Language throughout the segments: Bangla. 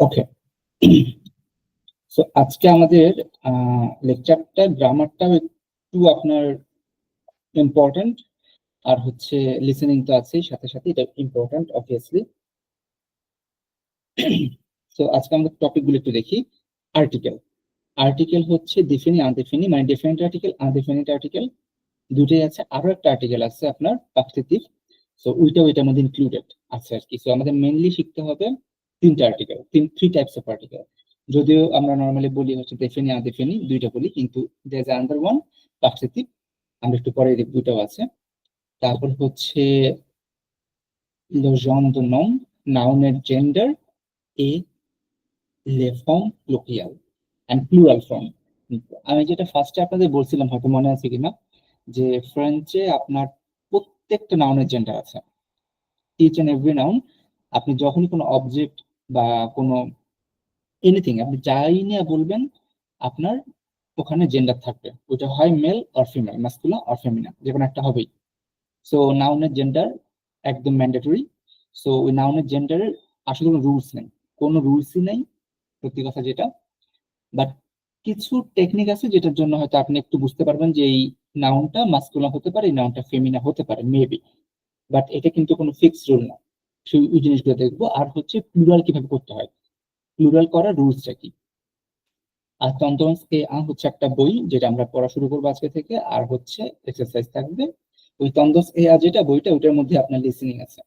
ওকে। সো আজকে আমাদের লেকচারটা গ্রামারটাও একটু আপনার ইম্পর্টেন্ট, আর হচ্ছে লিসেনিং তো আছেই, সাথে সাথে এটা ইম্পর্টেন্ট অবভিয়াসলি। সো আজকে আমাদের টপিকগুলো একটু দেখি। আর্টিকেল। আর্টিকেল হচ্ছে ডিফিনি আনডিফিনি, মানে ডিফিনিট আর্টিকেল আনডিফিনিট আর্টিকেল দুটোই আছে। আরো একটা আর্টিকেল আছে আপনার পাকৃতিক, সো ওইটাও এটার মধ্যে ইনক্লুডেড আছে আর কি। সো আমাদের মেইনলি শিখতে হবে তিনটা article, three types of article. যদিও আমরা নর্মালি বলি হচ্ছে ডিফিনি আনডিফিনি দুইটা বলি, কিন্তু দেয়ার ইজ আনাদার ওয়ান পাকৃতিক, আমরা একটু পরে দুইটাও আছে। তারপর হচ্ছে le genre de nom, নাউনের gender, A les formes pluriel and plural form। আমি যেটা ফার্স্টে আপনাদের বলছিলাম, হয়তো মনে আছে কিনা, যে ফ্রেঞ্চে আপনার প্রত্যেকটা নাউনের জেন্ডার আছে। ইচ এন্ড এভরি নাউন, আপনি যখনই কোনো অবজেক্ট বা কোনো এনিথিং আপনি যাই নিয়ে বলবেন, আপনার ওখানে জেন্ডার থাকবে। ওটা হয় male or female, masculine or feminine, যে কোনো একটা হবেই। সো নাউনের জেন্ডার একদম ম্যান্ডেটরি। সো ওই নাউনের জেন্ডারের আসলে কোনো রুলস নেই, কোনো রুলসই নেই সত্যি কথা যেটা। বাট কিছু টেকনিক আছে যেটার জন্য হয়তো আপনি একটু বুঝতে পারবেন যে এই নাউনটা মাস্কুলিন হতে পারে, এই নাউনটা ফেমিনা হতে পারে মেবি, বাট এটা কিন্তু কোনো ফিক্সড রুল না। সেই ওই জিনিসগুলো দেখবো। আর হচ্ছে প্লুরাল কিভাবে করতে হয়, প্লুরাল করার রুলসটা কি। আর তন্তমস এ আ হচ্ছে একটা বই যেটা আমরা পড়া শুরু করবো আজকে থেকে, আর হচ্ছে এক্সারসাইজ থাকবে। ওই তন্দস এ আ যেটা বইটা, ওইটার মধ্যে আপনার লিসেনিং আছে।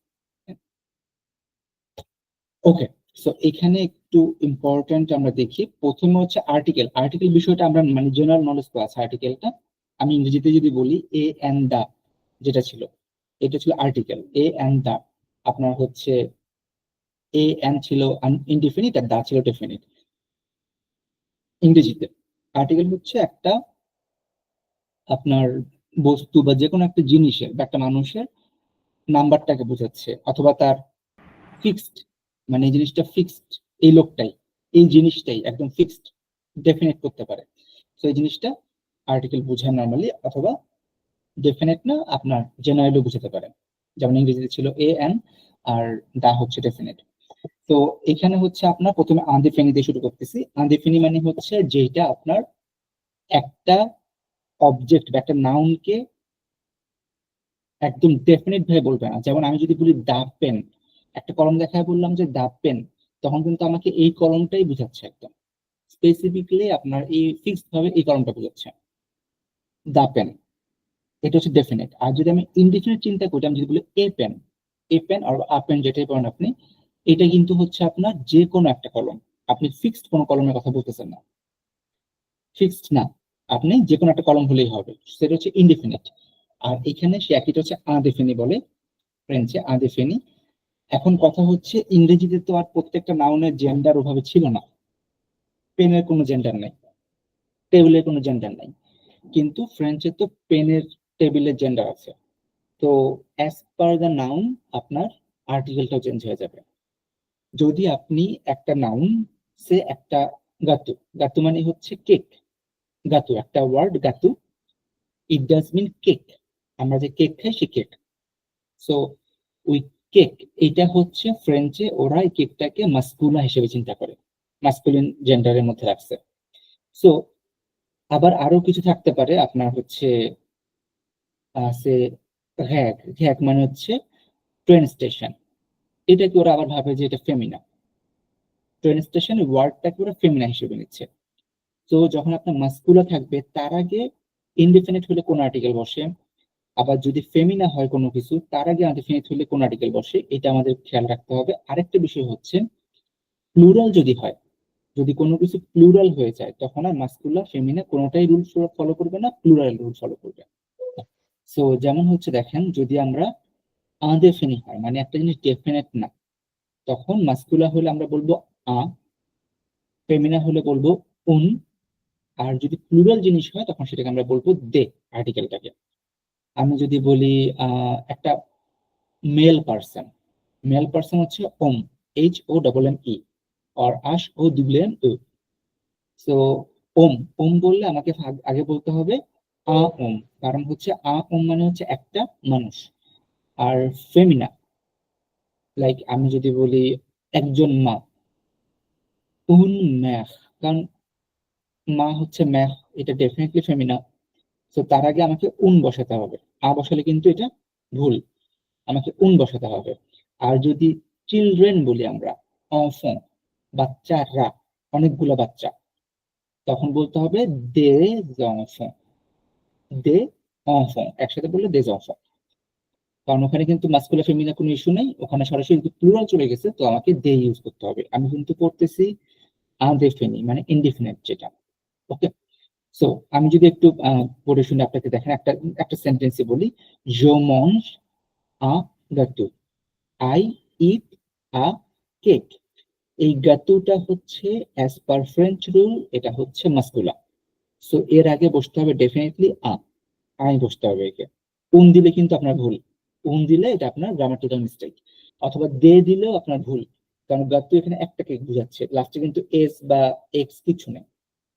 ওকে। সো এখানে একটু ইম্পর্টেন্ট আমরা দেখি। প্রথমে হচ্ছে আর্টিকেল। আর্টিকেল বিষয়টা আমরা মানে জেনারেল নলেজ তো আছে আর্টিকেলটা। আমি ইংরেজিতে যদি বলি এ এন্ড দা, যেটা ছিল এটা ছিল আর্টিকেল, এ এন্ড দা। আপনার হচ্ছে এ এন্ড ছিল ইনডিফিনিট আর দা ছিল ডেফিনিট ইংরেজিতে। আর্টিকেল হচ্ছে একটা আপনার বস্তু বা যে কোনো একটা জিনিসের বা একটা মানুষের নাম্বারটাকে বোঝাচ্ছে, অথবা তার ফিক্সড, মানে এই জিনিসটা ফিক্সড, এই লোকটাই, এই জিনিসটাই একদম ফিক্সড ডেফিনেট করতে পারে। তো এই জিনিসটা আর্টিকেল বোঝায় নর্মালি, অথবা ডেফিনেট না আপনার জেনারেলি বোঝাতে পারে। যেমন ইংরেজিতে ছিল এ এন, আর দা হচ্ছে ডেফিনেট। তো এখানে হচ্ছে আপনার প্রথমে আনডিফিনি দিয়ে শুরু করতেছি। আনডিফিনি মানে হচ্ছে যেটা আপনার একটা অবজেক্ট বা একটা নাউনকে একদম ডেফিনেট ভাবে বলবে না। যেমন আমি যদি বলি দা পেন, একটা কলম দেখায় বললাম যে দা পেন, তখন কিন্তু আমাকে এই কলমটাই বোঝাচ্ছে, একদম স্পেসিফিকলি আপনার এই ফিক্সড ভাবে এই কলমটা বোঝাচ্ছে, দা পেন। এটা হচ্ছে ডেফিনেট। আর যদি আমি ইনডিফিনিট চিন্তা করি, আমি যদি বলি a pen R a pen যেটাই পড়েন আপনি, এটা কিন্তু হচ্ছে আপনার যে কোনো একটা কলম, আপনি ফিক্সড কোনো কলমের কথা বলতেছেন না, ফিক্সড না, আপনি যে কোনো একটা কলম হলেই হবে, সেটা হচ্ছে ইনডিফিনিট। আর এখানে সে একইটা হচ্ছে আনডিফিনি বলে, ফ্রেঞ্চে আনডিফিনি। এখন কথা হচ্ছে ইংরেজিতে তো আর প্রত্যেকটা নাউনের জেন্ডার ওভাবে ছিল না। পেনের কোনো জেন্ডার নাই, টেবিলের কোনো জেন্ডার নাই, কিন্তু ফ্রেঞ্চে তো পেনের টেবিলের জেন্ডার আছে। তো অ্যাজ পার দ্য নাউন আপনার আর্টিকেলটাও চেঞ্জ হয়ে যাবে। যদি আপনি একটা নাউন, সে একটা গাতু, গাতু মানে হচ্ছে কেক, গাতু একটা ওয়ার্ড, গাতু, ইট ডাজ মিন কেক। আমরা যে কেক খাই সে কেক। সো ওই কেক, এটা হচ্ছে ফ্রেঞ্চে ওরা এই কেকটাকে মাস্কুলা হিসেবে চিন্তা করে, মাস্কুলিন জেন্ডারের মধ্যে রাখছে। সো আবার আরো কিছু থাকতে পারে আপনার হচ্ছে সে ঘ্যাক, ঘ্যাক মানে হচ্ছে ট্রেন স্টেশন, এটাকে ওরা আবার ভাবে যে এটা ফেমিনা, ট্রেন স্টেশন ওয়ার্ডটাকে ওরা ফেমিনা হিসেবে নিচ্ছে। তো যখন আপনার মাস্কুলা থাকবে, তার আগে ইনডিফিনিট হলে কোন আর্টিকেল বসে, আবার যদি ফেমিনা হয় কোনো কিছু, তার আগে আনডিফিনিট হলে কোন আর্টিকেল বসে, এটা আমাদের খেয়াল রাখতে হবে। আরেকটা বিষয় হচ্ছে প্লুরাল যদি হয়, যদি কোনো কিছু প্লুরাল হয়ে যায়, তখন আর মাস্কুলা ফেমিনা কোনোটাই রুল ফলো করবে না, প্লুরাল রুল ফলো করবে। সো যেমন হচ্ছে দেখেন, যদি আমরা আনডেফিনি হয় মানে একটা জিনিস ডেফিনেট না, তখন মাস্কুলা হলে আমরা বলবো আ, ফেমিনা হলে বলবো উন, আর যদি প্লুরাল জিনিস হয় তখন সেটাকে আমরা বলবো দে, আর্টিকেলটাকে। আমি যদি বলি একটা মেল পার্সন, মেল পার্সন হচ্ছে ওম, H O double M E, আর আশ O double M O. So ওম, ওম বললে আমাকে আগে বলতে হবে আ ওম, কারণ হচ্ছে আ ওম মানে হচ্ছে একটা মানুষ। আর ফেমিনা, লাইক আমি যদি বলি একজন মা, উন ম্যাহ, কারণ মা হচ্ছে ম্যাহ, এটা ডেফিনেটলি ফেমিনা। তো তার আগে আমাকে উন বসাতে হবে, আ বসালে কিন্তু এটা ভুল, আমাকে উন বসাতে হবে। আর যদি চিলড্রেন বলি আমরা, enfant, বাচ্চারা, অনেকগুলো বাচ্চা, তখন বলতে হবে des enfants, des enfants, একসাথে বললে des enfants। কারণ ওখানে কিন্তু মাস্কুলার ফেমিনা কোনো ইস্যু নেই, ওখানে সরাসরি প্লুরাল চলে গেছে, তো আমাকে দে ইউজ করতে হবে। আমি কিন্তু করতেছি আনডেফিনি, মানে ইনডিফিনিট যেটা। ওকে, সো আমি যদি একটু পড়ে শুনে আপনাকে দেখেন, একটা একটা সেন্টেন্সে বলি, je mange un gâteau, I eat a cake। এই গাতুটা হচ্ছে অ্যাজ পার ফ্রেঞ্চ রুল, এটা হচ্ছে মাস্কুলা। সো এর আগে বসতে হবে ডেফিনেটলি আই বসতে হবে একে। উন দিলে কিন্তু আপনার ভুল, উন দিলে এটা আপনার গ্রামাটিক্যাল মিস্টেক। অথবা দে দিলেও আপনার ভুল, কারণ গাতু এখানে একটা কেক বুঝাচ্ছে, লাস্টে কিন্তু এস বা এক্স কিছু নেই,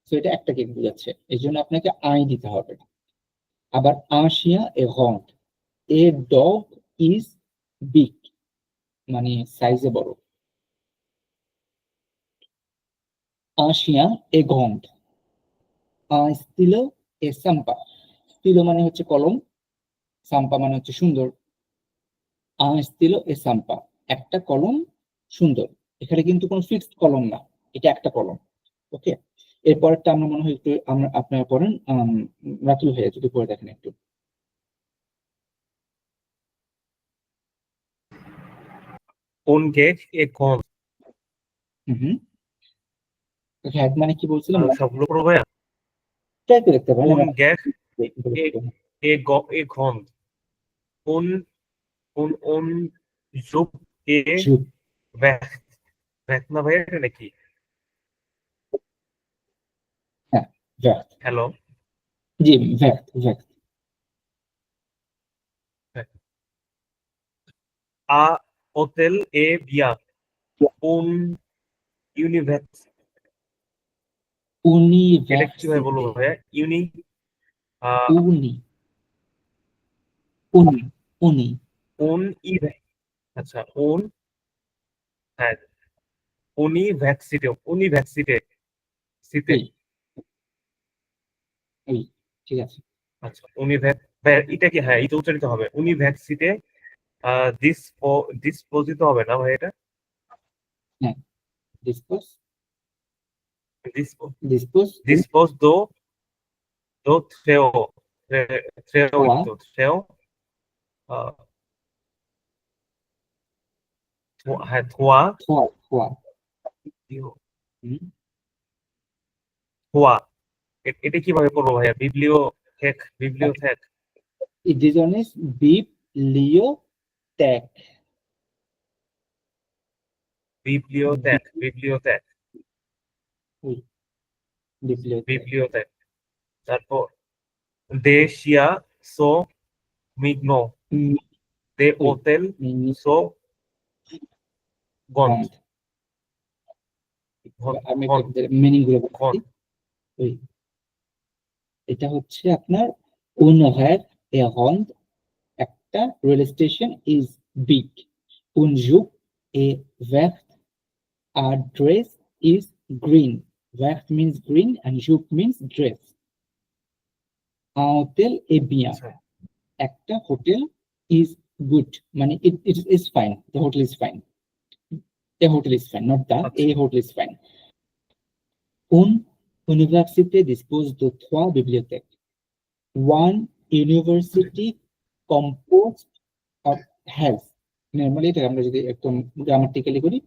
তো এটা একটা কেক বুঝাচ্ছে, এই জন্য আপনাকে আই দিতে হবে। আবার আশিয়া এ রন্ড, এ ডগ ইজ বিগ, মানে সাইজে বড়। আশিয়া এ গন্ড, স্টিলো এ সাম্পা, স্টিলো মানে হচ্ছে কলম, সাম্পা মানে হচ্ছে সুন্দর। স্টিলো এ সাম্পা, একটা কলম সুন্দর। এখানে কিন্তু কোনো ফিক্সড কলম না, এটা একটা কলম। ওকে, এরপরটা আমরা মনে হয় একটু আমরা আপনারা পড়েন, রাতুল ভাইয়া যদি পড়ে দেখেন একটু। কোন কেক এ কোন হুম, হ্যাঁ মানে কি বলছিলাম, সবগুলো করবো ভাইয়া। ট্রাই করে দেখতে পারেন। কোন গ্যাস এ এ গ এ গন্ধ কোন কোন ওন জুপ এ ব্যাক ব্যাক না ভাইয়া এটা নাকি? হ্যাঁ, ভ্যাট, হ্যালো, জি ভ্যাট ভ্যাট। আ হোটেল এ বিয়া কোন ইউনিভার্স এটা কিভাবে বলবো ইউনিভার্সিটি, ভাইয়া? উনি উনি উনি কোন ই আচ্ছা কোন হ্যাঁ উনিভার্সিটি সিতে এই এই ঠিক আছে। আচ্ছা এটা কি? হ্যাঁ এটা উচ্চারিত হবে উনিভার্সিটি দিস ডিসপোজিট হবে না ভাই এটা? হ্যাঁ, ডিসপোজ, ডিসপোজ ডিসপোজ ডিসপোজ দো দো থ্রেও থ্রেও হওয়া, দো থ্রেও আহ, হ্যাঁ থোয়া হওয়া হওয়া। হুম, থোয়া এটা কিভাবে করবো ভাইয়া? বিবলিও থেক ডিজন ইজ বিপ লিও ট্যাক, বিবলিও থেক বিপ্লিওটেক। বিবলিও থেক তারপর Desia so মিগনো de hotel so gond আমি একটা gond মিনিং গুলো বলছি। gond ওই এটা হচ্ছে আপনার un rêve et ronde, একটা rail station is big, un jour et vert, a dress is green, vert means green and jour means dress, un hotel est bien, একটা হোটেল ইজ গুড, মানে it is fine, the hotel is fine, a hotel is fine, not the, a আচ্ছা hotel is fine. Un université dispose de 3 bibliothèques. One university composed of has, normally এটা আমরা যদি একদম গ্রামাটিক্যালি করি,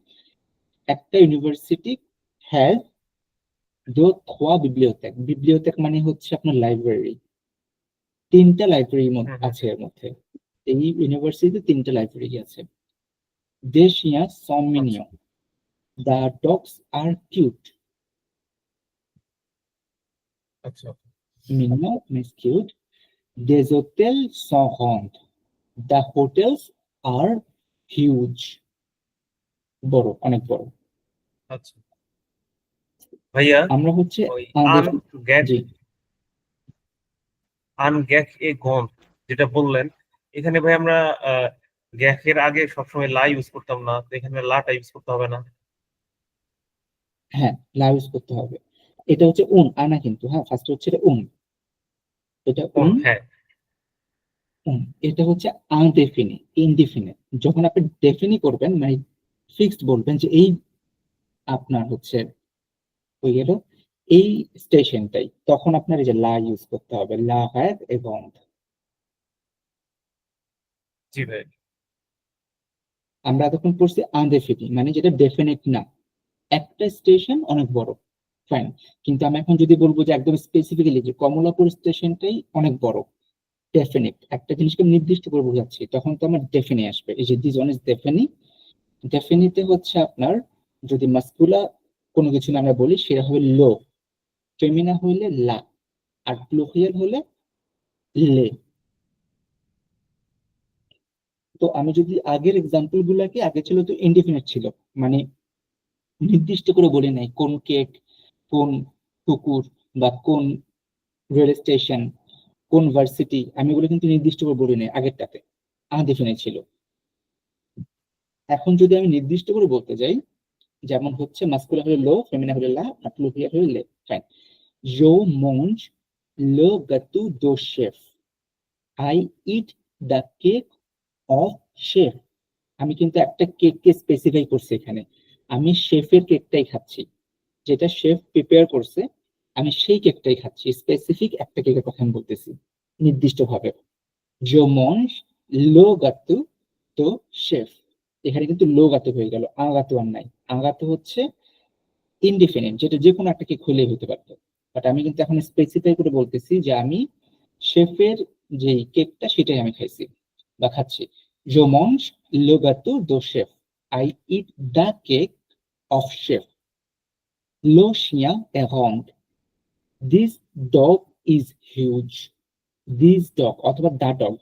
একটা ইউনিভার্সিটি হ্যাজ দো 3 বিবলিওথেক, বিবলিওথেক মানে হচ্ছে আপনার লাইব্রেরি, তিনটা লাইব্রেরি আছে এর মধ্যে, এই ইউনিভার্সিটিতে তিনটা লাইব্রেরি আছে। Des chiens sont আচ্ছা mignons, the dogs are cute, আচ্ছা mignon means cute, des hôtels sont ronds, the hotels are huge, বড়, অনেক বড়। আচ্ছা ভাইয়া আমরা হচ্ছে ওই আমাদের, আন গ্যাক জি এ গন যেটা বললেন এখানে ভাই আমরা গ্যাকের আগে সবসময় লা ইউজ করতাম না, তো এখানে লাটা ইউজ করতে হবে না? হ্যাঁ, লা ইউজ করতে হবে। এটা হচ্ছে উন, আনা কিন্তু, হ্যাঁ ফার্স্ট হচ্ছে এটা উন, এটা উন। হ্যাঁ, এটা হচ্ছে আনডেফিনি, ইনডিফিনিট। যখন আপনি ডেফিনি করবেন মানে ফিক্সড বলবেন যে এই আপনার হচ্ছে হয়ে গেল এই স্টেশনটাই, তখন আপনার এই যে লা ইউজ করতে হবে, লা হ্যায় এবং জি ভাই। আমরা এতক্ষণ পড়ছি আনডেফিনি মানে যেটা ডেফিনিট না, একটা স্টেশন অনেক বড়, ফাইন। কিন্তু আমি এখন যদি বলবো যে একদম স্পেসিফিক্যালি যে কমলাপুর স্টেশনটাই অনেক বড়, ডেফিনিট একটা জিনিসকে নির্দিষ্ট করে বোঝাচ্ছি, তখন তো আমার ডেফিনি আসবে। এই যে দিস ওয়ান ইজ ডেফিনি। ডেফিনিতে হচ্ছে আপনার যদি মাস্কুলা কোনো কিছু আমরা বলি সেটা হবে লো, ফেমিনা হইলে লা, আর প্লুরিয়াল হলে লে। তো আমি যদি আগের এক্সাম্পল গুলাকে, আগে ছিল তো ইনডিফিনিট ছিল, মানে নির্দিষ্ট করে বলি নাই কোন কেক, কোন কুকুর, বা কোন রেল স্টেশন, কোন ভার্সিটি, আমি এগুলো কিন্তু নির্দিষ্ট করে বলি নাই আগেরটাতে, আনডিফিনিট ছিল। এখন যদি আমি নির্দিষ্ট করে বলতে যাই, যেমন হচ্ছে মাস্কুলা হলে লো, ফেমিনা হলে লা, আর প্লুরিয়াল হলে লে, fine. Je mange le gâteau de chef. I eat the cake of chef. আমি কিন্তু একটা কেককে স্পেসিফাই করছি এখানে, আমি শেফের কেকটাই খাচ্ছি, যেটা শেফ প্রিপেয়ার করছে, আমি সেই কেকটাই খাচ্ছি। স্পেসিফিক একটা কেকের কথা আমি বলতেছি নির্দিষ্ট ভাবে। Je mange le gâteau de chef। এখানে কিন্তু লো গাতো হয়ে গেল, আগাতো আর নাই। আগাতো হচ্ছে ইনডিফিনিট, যেটা যে কোনো একটা কেক হলেই হতে পারতো, বাট আমি কিন্তু এখন স্পেসিফাই করে বলতেছি যে আমি শেফের যে কেকটা সেটাই আমি খাইছি বা খাচ্ছি। Je mange le gâteau de chef. I eat the cake of chef. Le chien est rond. This dog is huge. This dog অথবা the dog,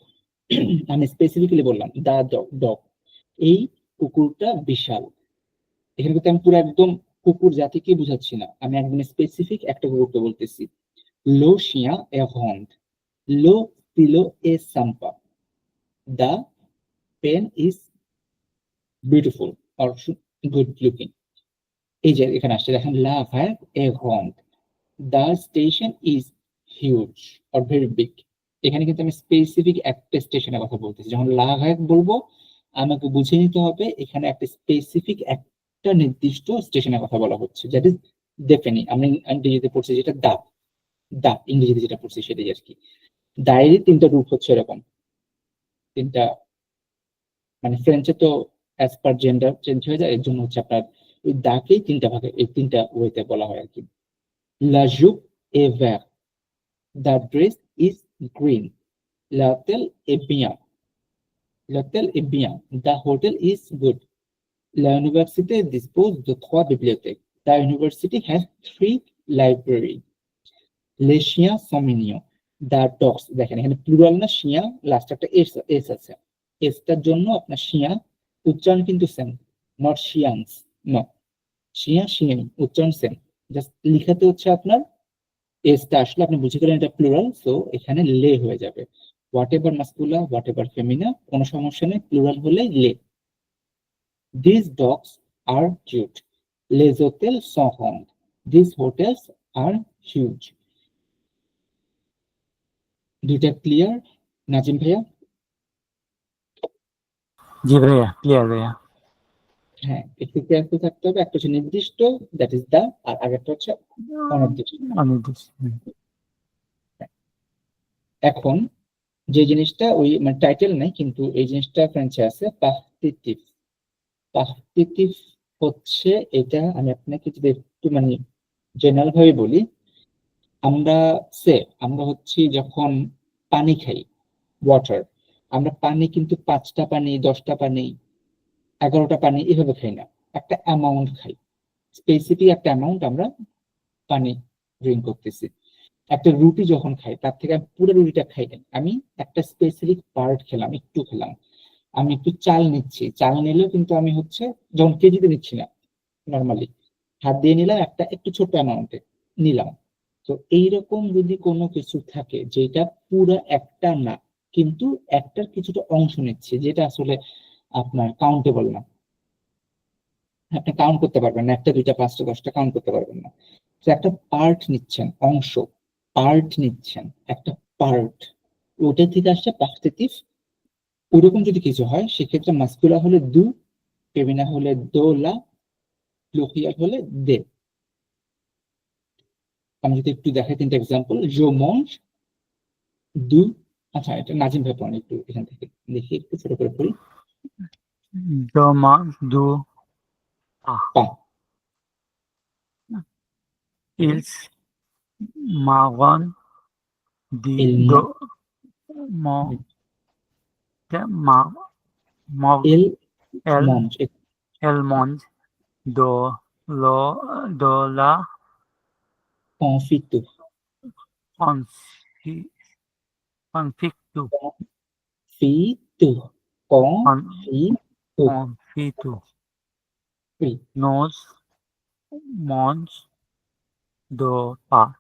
আমি স্পেসিফিক্যালি বললাম the dog, dog, এই কুকুরটা বিশাল। এখানে কিন্তু আমি পুরো একদম কুকুর জাতিকে বুঝাচ্ছি না, আমি একদম স্পেসিফিক একটা কুকুরকে বলতেছি। Le chien est rond. Le stylo est sympa. The pen is beautiful or good looking। এই যে এখানে আসছে দেখেন, লা ভার্ব এ রন্ড, the station is huge or very big. এখানে কিন্তু আমি স্পেসিফিক একটা স্টেশনের কথা বলতেছি। যখন লা ভার্ব বলবো আমাকে বুঝে নিতে হবে এখানে একটা স্পেসিফিক একটা নির্দিষ্ট স্টেশনের কথা বলা হচ্ছে, দ্যাট ইজ ডেফিনি। আমি ইংরেজিতে পড়ছি যেটা দা, দা ইংরেজিতে যেটা পড়ছি সেটাই আর কি। ডায়েরি তিনটা রূপ হচ্ছে এরকম, তিনটা, মানে ফ্রেঞ্চে তো অ্যাজ পার জেন্ডার চেঞ্জ হয়ে যায়, এর জন্য হচ্ছে আপনার ওই দাকেই তিনটা ভাগে, এই তিনটা ওয়েতে বলা হয় আর কি। লা জুপ এ ভ্যার, the dress is green, l'hôtel est bien, l'hôtel est bien, the hotel is good, la université dispose de 3 bibliothèques, the university has 3 libraries, les chiens sont mignons, the dogs। দেখেন এখানে প্লুরাল না, শিয়া লাস্ট একটা এস এস আছে, এসটার জন্য আপনার শিয়া উচ্চারণ কিন্তু সেম, নট শিয়ান্স, নো, শিয়া শিয়ানি উচ্চারণ সেম, জাস্ট লিখাতে হচ্ছে আপনার এসটা আসলে আপনি বুঝে গেলেন এটা প্লুরাল, সো এখানে লে হয়ে যাবে। হোয়াট এভার মাস্কুলা, হোয়াট এভার ফেমিনা, কোনো সমস্যা নেই, প্লুরাল হলে লে। This dogs are cute, les hôtels sont ronds, these hotels are huge। দুইটা ক্লিয়ার নাজিম ভাইয়া? জি ভাইয়া, ক্লিয়ার ভাইয়া। হ্যাঁ, একটু কেয়ারফুল থাকতে হবে, একটা হচ্ছে নির্দিষ্ট দ্যাট ইজ দা, আর আগেরটা হচ্ছে অনির্দিষ্ট। অনির্দিষ্ট। এখন যে জিনিসটা ওই মানে টাইটেল নাই কিন্তু এই জিনিসটা ফ্রেঞ্চে আছে, পার্টিটিভ। পার্টিটিভ হচ্ছে এটা, আমি আপনাকে যদি একটু মানে জেনারেল ভাবে বলি, আমরা আমরা হচ্ছে যখন পানি খাই, ওয়াটার, আমরা পানি কিন্তু 5টা পানি, 10টা পানি, 11টা পানি এভাবে খাই না, একটা অ্যামাউন্ট খাই, স্পেসিফিক একটা অ্যামাউন্ট আমরা পানি ড্রিঙ্ক করতেছি। একটা রুটি যখন খাই তার থেকে আমি পুরো রুটিটা খাই না, আমি একটা স্পেসিফিক পার্ট খেলাম, একটু খেলাম। আমি একটু চাল নিচ্ছি, চাল নিলেও কিন্তু আমি হচ্ছে যখন কেজিতে নিচ্ছি না, নর্মালি হাত দিয়ে নিলাম, একটা একটু ছোট অ্যামাউন্টে নিলাম। তো এইরকম যদি কোনো কিছু থাকে যেটা পুরো একটা না, কিন্তু একটার কিছুটা অংশ নিচ্ছে, যেটা আসলে আপনার কাউন্টেবল না, আপনি কাউন্ট করতে পারবেন না, একটা দুইটা পাঁচটা দশটা কাউন্ট করতে পারবেন না। তো একটা পার্ট নিচ্ছেন, অংশ, পার্ট নিচ্ছেন, একটা পার্ট, ওটা থেকে আসছে পার্সপেক্টিভ। ওরকম যদি কিছু হয় সেক্ষেত্রে মাস্কুলার হলে দু, ফেমিনা হলে দোলা, প্লুরিয়াল হলে দে। আমি যদি একটু দেখাই তিনটা এক্সাম্পল, জো মঞ্জ দু। আচ্ছা, এটা নাজিম ভাই পড়েন একটু এখান থেকে, দেখি একটু ছোট করে পড়ি। Je mange du pain. পা, Ils mangent L do mon ma mon L el মঞ্জ, el mange do lo do la কনফিতু, confi confitu কনফিতু, কনফিতু, confitu. We. Nous mange do pain.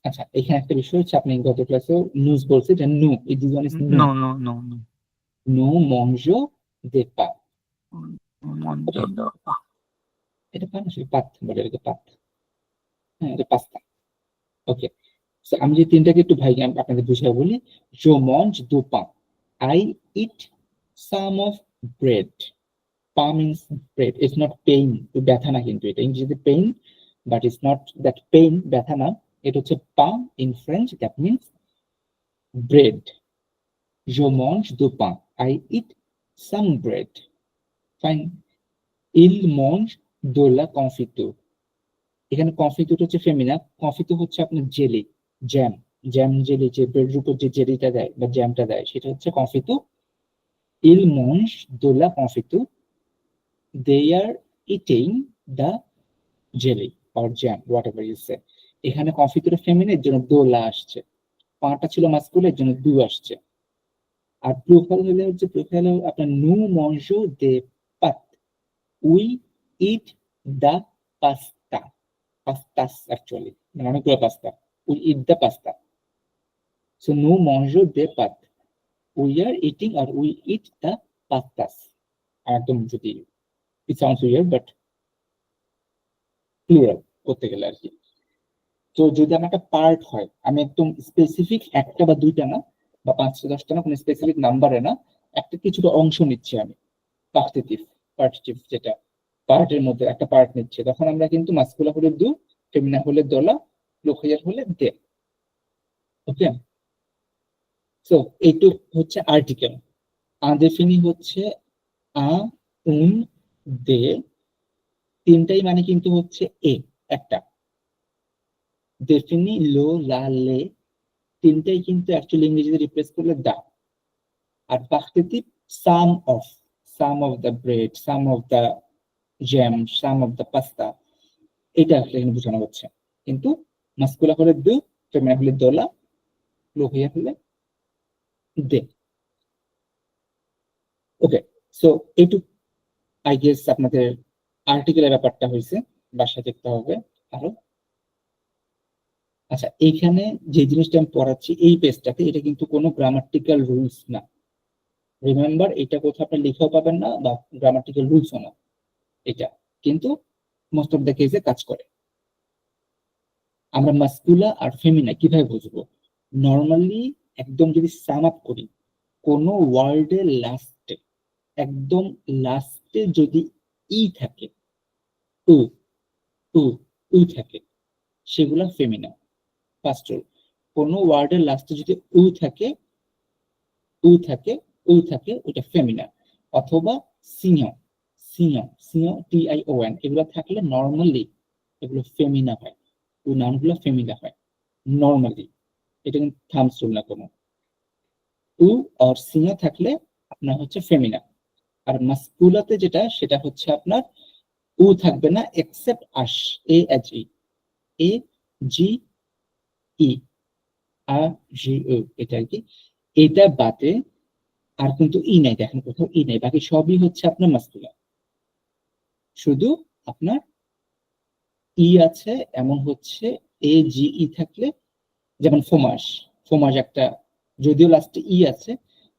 আচ্ছা, এখানে একটা বিষয় হচ্ছে, আপনি গত ক্লাসেও নিউজ বলছে যে নু, এই দুজন ইজ নু, No no no no. নু মঞ্জো দে পা। Mange do pain. এটা পান আসলে পাত বলে, এটাকে পাত, হ্যাঁ এটা পাস্তা। ওকে, আমি যে তিনটাকে একটু ভাই আপনাদের বুঝিয়ে বলি। জো মঞ্জ দু পা, I eat some of bread. পা means bread, it's not pain, ব্যথা না, কিন্তু এটা ইংরেজিতে pain, but it's not that pain, ব্যথা না। এটা হচ্ছে পা in French, that means bread. জো মঞ্জ দু পা, I eat some bread, fine. ইল মঞ্জ দো লা কনফিতু। এখানে কনফিতুর হচ্ছে ফেমিনা, কনফিতু হচ্ছে আপনার জেলি, জ্যাম, জ্যাম জেলি, যে ব্রেডের উপর যে জেলিটা দেয় বা জ্যামটা দেয় সেটা হচ্ছে কনফিতু। ইল মঞ্জ দো লা কনফিতু, they are eating the jelly or jam, whatever you say সে। এখানে কনফিতুরের ফেমিনের জন্য দোলা আসছে, পাটা ছিল মাস্কুলের জন্য দু আসছে। আর প্রোফাইল হলে হচ্ছে, প্রোফাইল আপনার নু মঞ্জো দে পাত, we eat the pasta, pastas actually, মানে অনেকগুলো pasta, we eat the pasta. So nous mangeons des pâtes, we are eating or we eat the pastas. একদম যদি, it sounds weird but plural করতে গেলে আর কি। তো যদি আমার একটা পার্ট হয়, আমি একদম স্পেসিফিক একটা বা দুইটা না, বা পাঁচটা দশটা না, কোনো স্পেসিফিক নাম্বারে না, একটা কিছুটা অংশ নিচ্ছি আমি, পার্টিটিভ, পার্টিটিভ যেটা পার্টের মধ্যে একটা পার্ট নিচ্ছে, তখন আমরা কিন্তু মাস্কুলার হলে দু, ফেমিনা হলে দোলা, প্লুরাল হলে দে। ওকে, সো এইটুক হচ্ছে আর্টিকেল। আনডেফিনি হচ্ছে আ, উন, দে, তিনটাই মানে কিন্তু হচ্ছে এ একটা। ডেফিনি, লো, লা, লে, তিনটাই কিন্তু অ্যাকচুয়ালি ইংরেজিতে রিপ্লেস করলে দা। আর partitive some of the bread, some of the jam, some of the pasta, এটা আসলে এখানে বোঝানো হচ্ছে। কিন্তু মাস্কুলার হলে দু, ফেমিনা হলে দোলা, প্লুরাল হলে দে। ওকে, সো এইটুক আই গেস আপনাদের আর্টিকেলের ব্যাপারটা হয়েছে, বাসায় দেখতে হবে আরো। আচ্ছা, এইখানে যে জিনিসটা আমি পড়াচ্ছি এই পেজটাতে, এটা কিন্তু কোনো গ্রামাটিক্যাল রুলস না, রিমেম্বার, এটা কোথাও আপনি লিখেও পাবেন না বা গ্রামাটিক্যাল রুলসও না, এটা কিন্তু মোস্ট অফ দ্য কেসে কাজ করে। আমরা মাস্কুলা আর ফেমিনা কিভাবে বুঝবো? নর্মালি একদম যদি সাম আপ করি, কোনো ওয়ার্ডের লাস্টে, একদম লাস্টে যদি ই থাকে, উ উ উ থাকে, সেগুলা ফেমিনা। ফার্স্ট রুল, কোনো ওয়ার্ডের লাস্টে যদি উ থাকে, উ থাকে, উ থাকে, ওটা ফেমিনা। অথবা সিনিয়, সিনিয়, সিনিয়, TION, এগুলো থাকলে নর্মালি এগুলো ফেমিনা হয়, ও নামগুলো ফেমিনা হয় নর্মালি। এটা কিন্তু থামস রুল না কোনো। উ আর সিনিয় থাকলে আপনার হচ্ছে ফেমিনা। আর মাস্কুলাতে যেটা, সেটা হচ্ছে আপনার উ থাকবে না, এক্সেপ্ট আশ, AHE, AGE, AGE, এটা আর কি। এটা বাদে আর কিন্তু ই নাই, দেখেন কোথাও ই নাই, বাকি সবই হচ্ছে আপনার মাস্কুলার। শুধু আপনার ই আছে, এমন হচ্ছে AGE থাকলে, যেমন ফোমাস, ফোমাস একটা, যদিও লাস্টে ই আছে,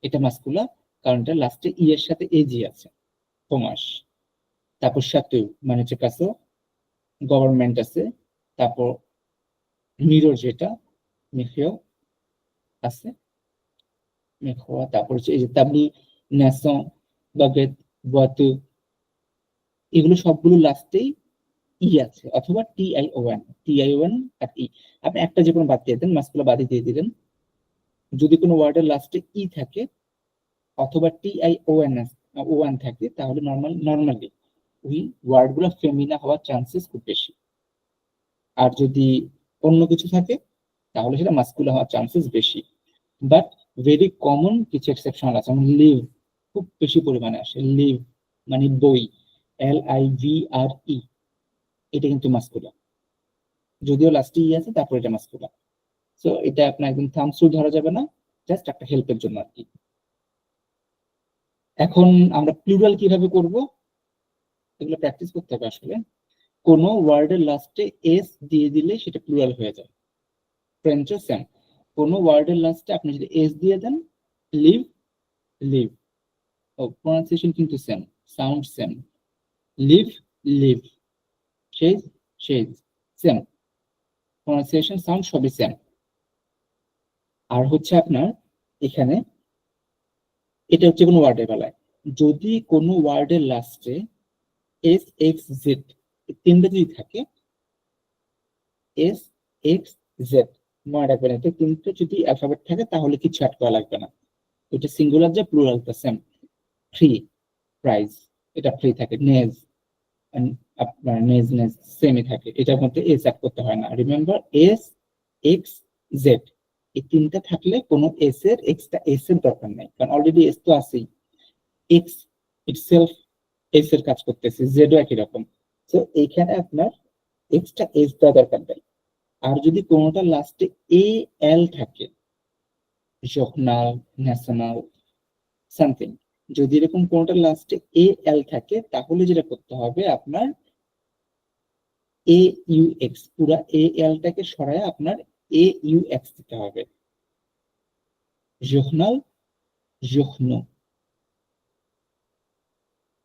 এটা মাস্কুলার, কারণ এটা লাস্টে ই এর সাথে AG আছে, সমাস। তারপর সাথে মানে হচ্ছে কাছে গভর্নমেন্ট আছে, তারপর মিরর যেটা মিরর আছে মেখোয়া, তারপর হচ্ছে এই যে তাবলি ন্যাসন বাগেট ওয়াতু, এগুলো সবগুলো লাস্টেই ই আছে, অথবা টিআইওএন আর ই। আপনি একটা যে কোনো বাদ দিয়ে দেন, মাসগুলো বাদই দিয়ে দিলেন। যদি কোনো ওয়ার্ডের লাস্টে ই থাকে অথবা টিআইওএন থাকে, তাহলে নর্মালি ওই ওয়ার্ড গুলো ফেমিনা হওয়ার চান্সেস খুব বেশি। আর যদি অন্য কিছু থাকে তাহলে সেটা মাস্কুলা হওয়ার চান্সেস বেশি। বাট ভেরি কমন কিছু এক্সেপশনাল আছে, যেমন লিভ খুব বেশি পরিমাণে আসে। লিভ মানে বই, LIVRE, এটা কিন্তু মাস্কুলা, যদিও লাস্টে ই আছে তারপর এটা মাস্কুলা। সো এটা আপনার একদম থাম্বস রুল ধরা যাবে না, জাস্ট একটা হেল্পের জন্য আর কি। এখন আমরা প্লুরাল কিভাবে করব, এগুলো প্র্যাকটিস করতে হবে আসলে। কোনো ওয়ার্ডের লাস্টে এস দিয়ে দিলে সেটা প্লুরাল হয়ে যায়। ফ্রেঞ্চও সেম, কোনো ওয়ার্ডের লাস্টে আপনি যদি এস দিয়ে দেন, লিভ লিভ, ও প্রনাউন্সিয়েশন কিন্তু সেম, সাউন্ড সেম, লিভ লিভ, শেজ শেজ, সেম প্রনাউন্সিয়েশন, সাউন্ড সবই সেম। আর হচ্ছে আপনার এখানে এটা হচ্ছে কোনো ওয়ার্ডের বেলায়, যদি কোনো ওয়ার্ডের লাস্টে SXZ তিনটা যদি থাকে, SXZ মনে রাখবেন, এটা তিনটা যদি অ্যালফাবেট থাকে তাহলে কিছু অ্যাড করা লাগবে না। এটা সিঙ্গুলার যে প্লুরালটা সেম। ফ্রি, প্রাইজ, এটা ফ্রি থাকে। নেজ, আপনার নেজ নেজ সেমই থাকে, এটার মধ্যে এস অ্যাড করতে হয় না। রিমেম্বার, SXZ এই তিনটা থাকলে কোনো এস এর এক্সট্রা এস এর দরকার নেই, কারণ অলরেডি এস তো আছেই। এক্স ইটসেলফ এস এর কাজ করতেছে, জেডও একই রকম। তো এইখানে আপনার এক্সট্রা এস দেওয়া দরকার নেই। আর যদি কোনোটা লাস্টে AL থাকে, জোহনাল, ন্যাশনাল, সামথিং, যদি এরকম কোনোটা লাস্টে AL থাকে, তাহলে যেটা করতে হবে আপনার AUX, পুরা ALটাকে সরায় আপনার AUX দিতে হবে। জোহনাল, জোহনো।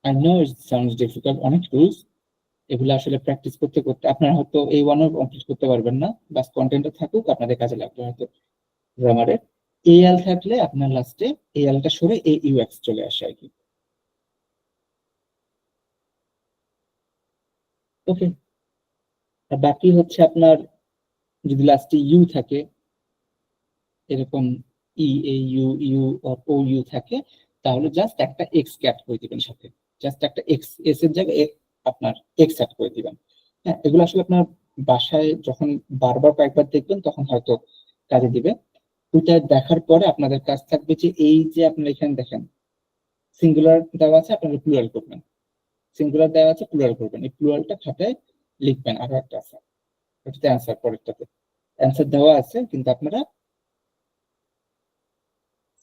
I know it sounds difficult, অনেক রুলস, এগুলো আসলে প্র্যাকটিস করতে করতে আপনারা হয়তো A1ও কমপ্লিট করতে পারবেন না, বাস কন্টেন্টটা থাকুক, আপনাদের কাজে লাগবে হয়তো। গ্রামারে AL থাকলে আপনার লাস্টে ALটা সরে AUX চলে আসে আর কি। ওকে, আর বাকি হচ্ছে আপনার যদি লাস্টে ইউ থাকে, এরকম EAU OU থাকে, তাহলে জাস্ট একটা এক্স অ্যাড করে দিবেন সাথে, জাস্ট একটা এক্স, এস এর জায়গায় আপনার এক্স অ্যাড করে দিবেন। হ্যাঁ, এগুলো আসলে আপনার বাসায় যখন বারবার কয়েকবার দেখবেন তখন হয়তো কাজে দিবে। ওইটা দেখার পরে আপনাদের কাজ থাকবে যে এই যে আপনারা এখানে দেখেন সিঙ্গুলার দেওয়া আছে, আপনারা প্লুরাল করবেন, সিঙ্গুলার দেওয়া আছে প্লুরাল করবেন, এই প্লুরালটা খাতায় লিখবেন। আরো একটা আছে, এটাতে অ্যান্সার, পরেরটাতে অ্যান্সার দেওয়া আছে, কিন্তু আপনারা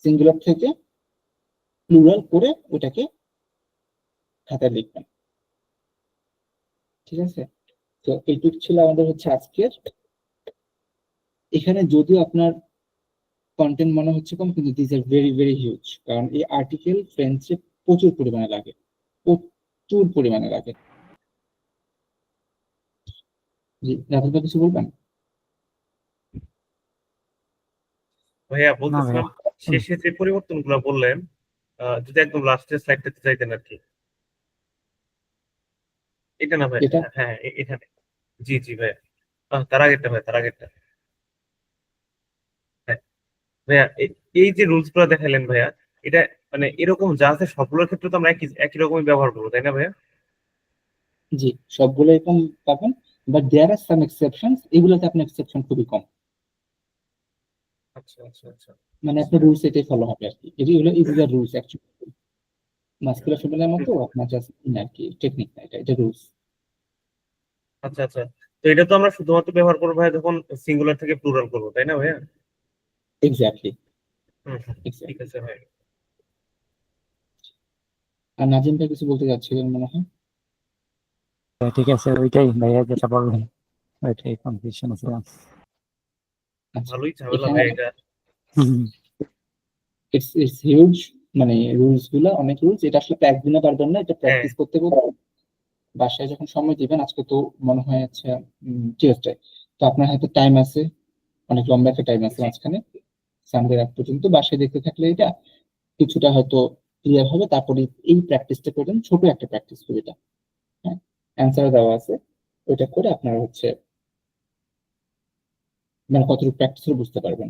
সিঙ্গুলার থেকে প্লুরাল করে ওটাকে খাতায় লিখবেন। ঠিক আছে, তো এইটুক ছিল আমাদের হচ্ছে আজকের। এখানে যদিও আপনার কন্টেন্ট মনে হচ্ছে কম, কিন্তু this are very very huge, কারণ এই আর্টিকেল ফ্রেঞ্চে প্রচুর পরিমাণে লাগে, প্রচুর পরিমাণে লাগে। জি, রাতুল ভাই কিছু বলবেন? ভাইয়া না বলতেছিলাম, ভাইয়া, শেষে যে পরিবর্তনগুলো বললেন, যদি একদম লাস্টের স্লাইডটাতে যাইতেন আর কি। এটা না ভাই, এটা হ্যাঁ এখানে। জি জি ভাইয়া, তার আগেরটা ভাই, তার আগেরটা। হ্যাঁ ভাইয়া, এই যে রুলস গুলো দেখাইলেন ভাইয়া, এটা মানে এরকম যা আছে সবগুলোর ক্ষেত্রে তো আমরা একই একই রকমই ব্যবহার করবো, তাই না ভাইয়া? জি, সবগুলো এরকম পাবেন, but there R some exceptions, এগুলোতে আপনার এক্সেপশন খুবই কম। আচ্ছা আচ্ছা আচ্ছা মানে আপনার রুলস এটাই ফলো হবে আর কি, এগুলো ইজ দ্য রুলস অ্যাকচুয়ালি। মাস্কুলার ফেমিনার মতো আপনার জাস্ট আর কি টেকনিক না, এটা রুলস। আচ্ছা আচ্ছা। তো এটা তো আমরা শুধুমাত্র ব্যবহার করবো ভাইয়া যখন সিঙ্গুলার থেকে প্লুরাল করবো, তাই না ভাইয়া? এক্স্যাক্টলি, হুম হুম, ঠিক এক্স্যাক্টলি। আছে ভাই। আর নাজিম ভাই কিছু বলতে চাচ্ছিলেন মনে হয়। ঠিক আছে, ওইটাই ভাইয়া যেটা বললেন, ওইটাই কনফিউশন আছে। আচ্ছা, ভালোই ঝামেলা এখানে ভাই এটা। হুম, ইটস হিউজ, মানে রুলস গুলা অনেক রুলস, এটা আসলে তো একদিনে পারবেন না, এটা হ্যাঁ প্র্যাকটিস করতে করতে বাসায় যখন সময় দিবেন, আজকে তো মনে হয় আচ্ছা টিউসডে, তো আপনার হাতে টাইম আছে, অনেক লম্বা একটা টাইম আছে জি মাঝখানে, সানডে রাত পর্যন্ত বাসায় দেখতে থাকলে এটা কিছুটা হয়তো ক্লিয়ার হবে। তারপরে এই প্র্যাকটিসটা করবেন, ছোট একটা প্র্যাকটিস করে এটা, হ্যাঁ, অ্যান্সার দেওয়া আছে, ওইটা করে আপনার হচ্ছে মানে কতটুকু প্র্যাকটিস করে বুঝতে পারবেন।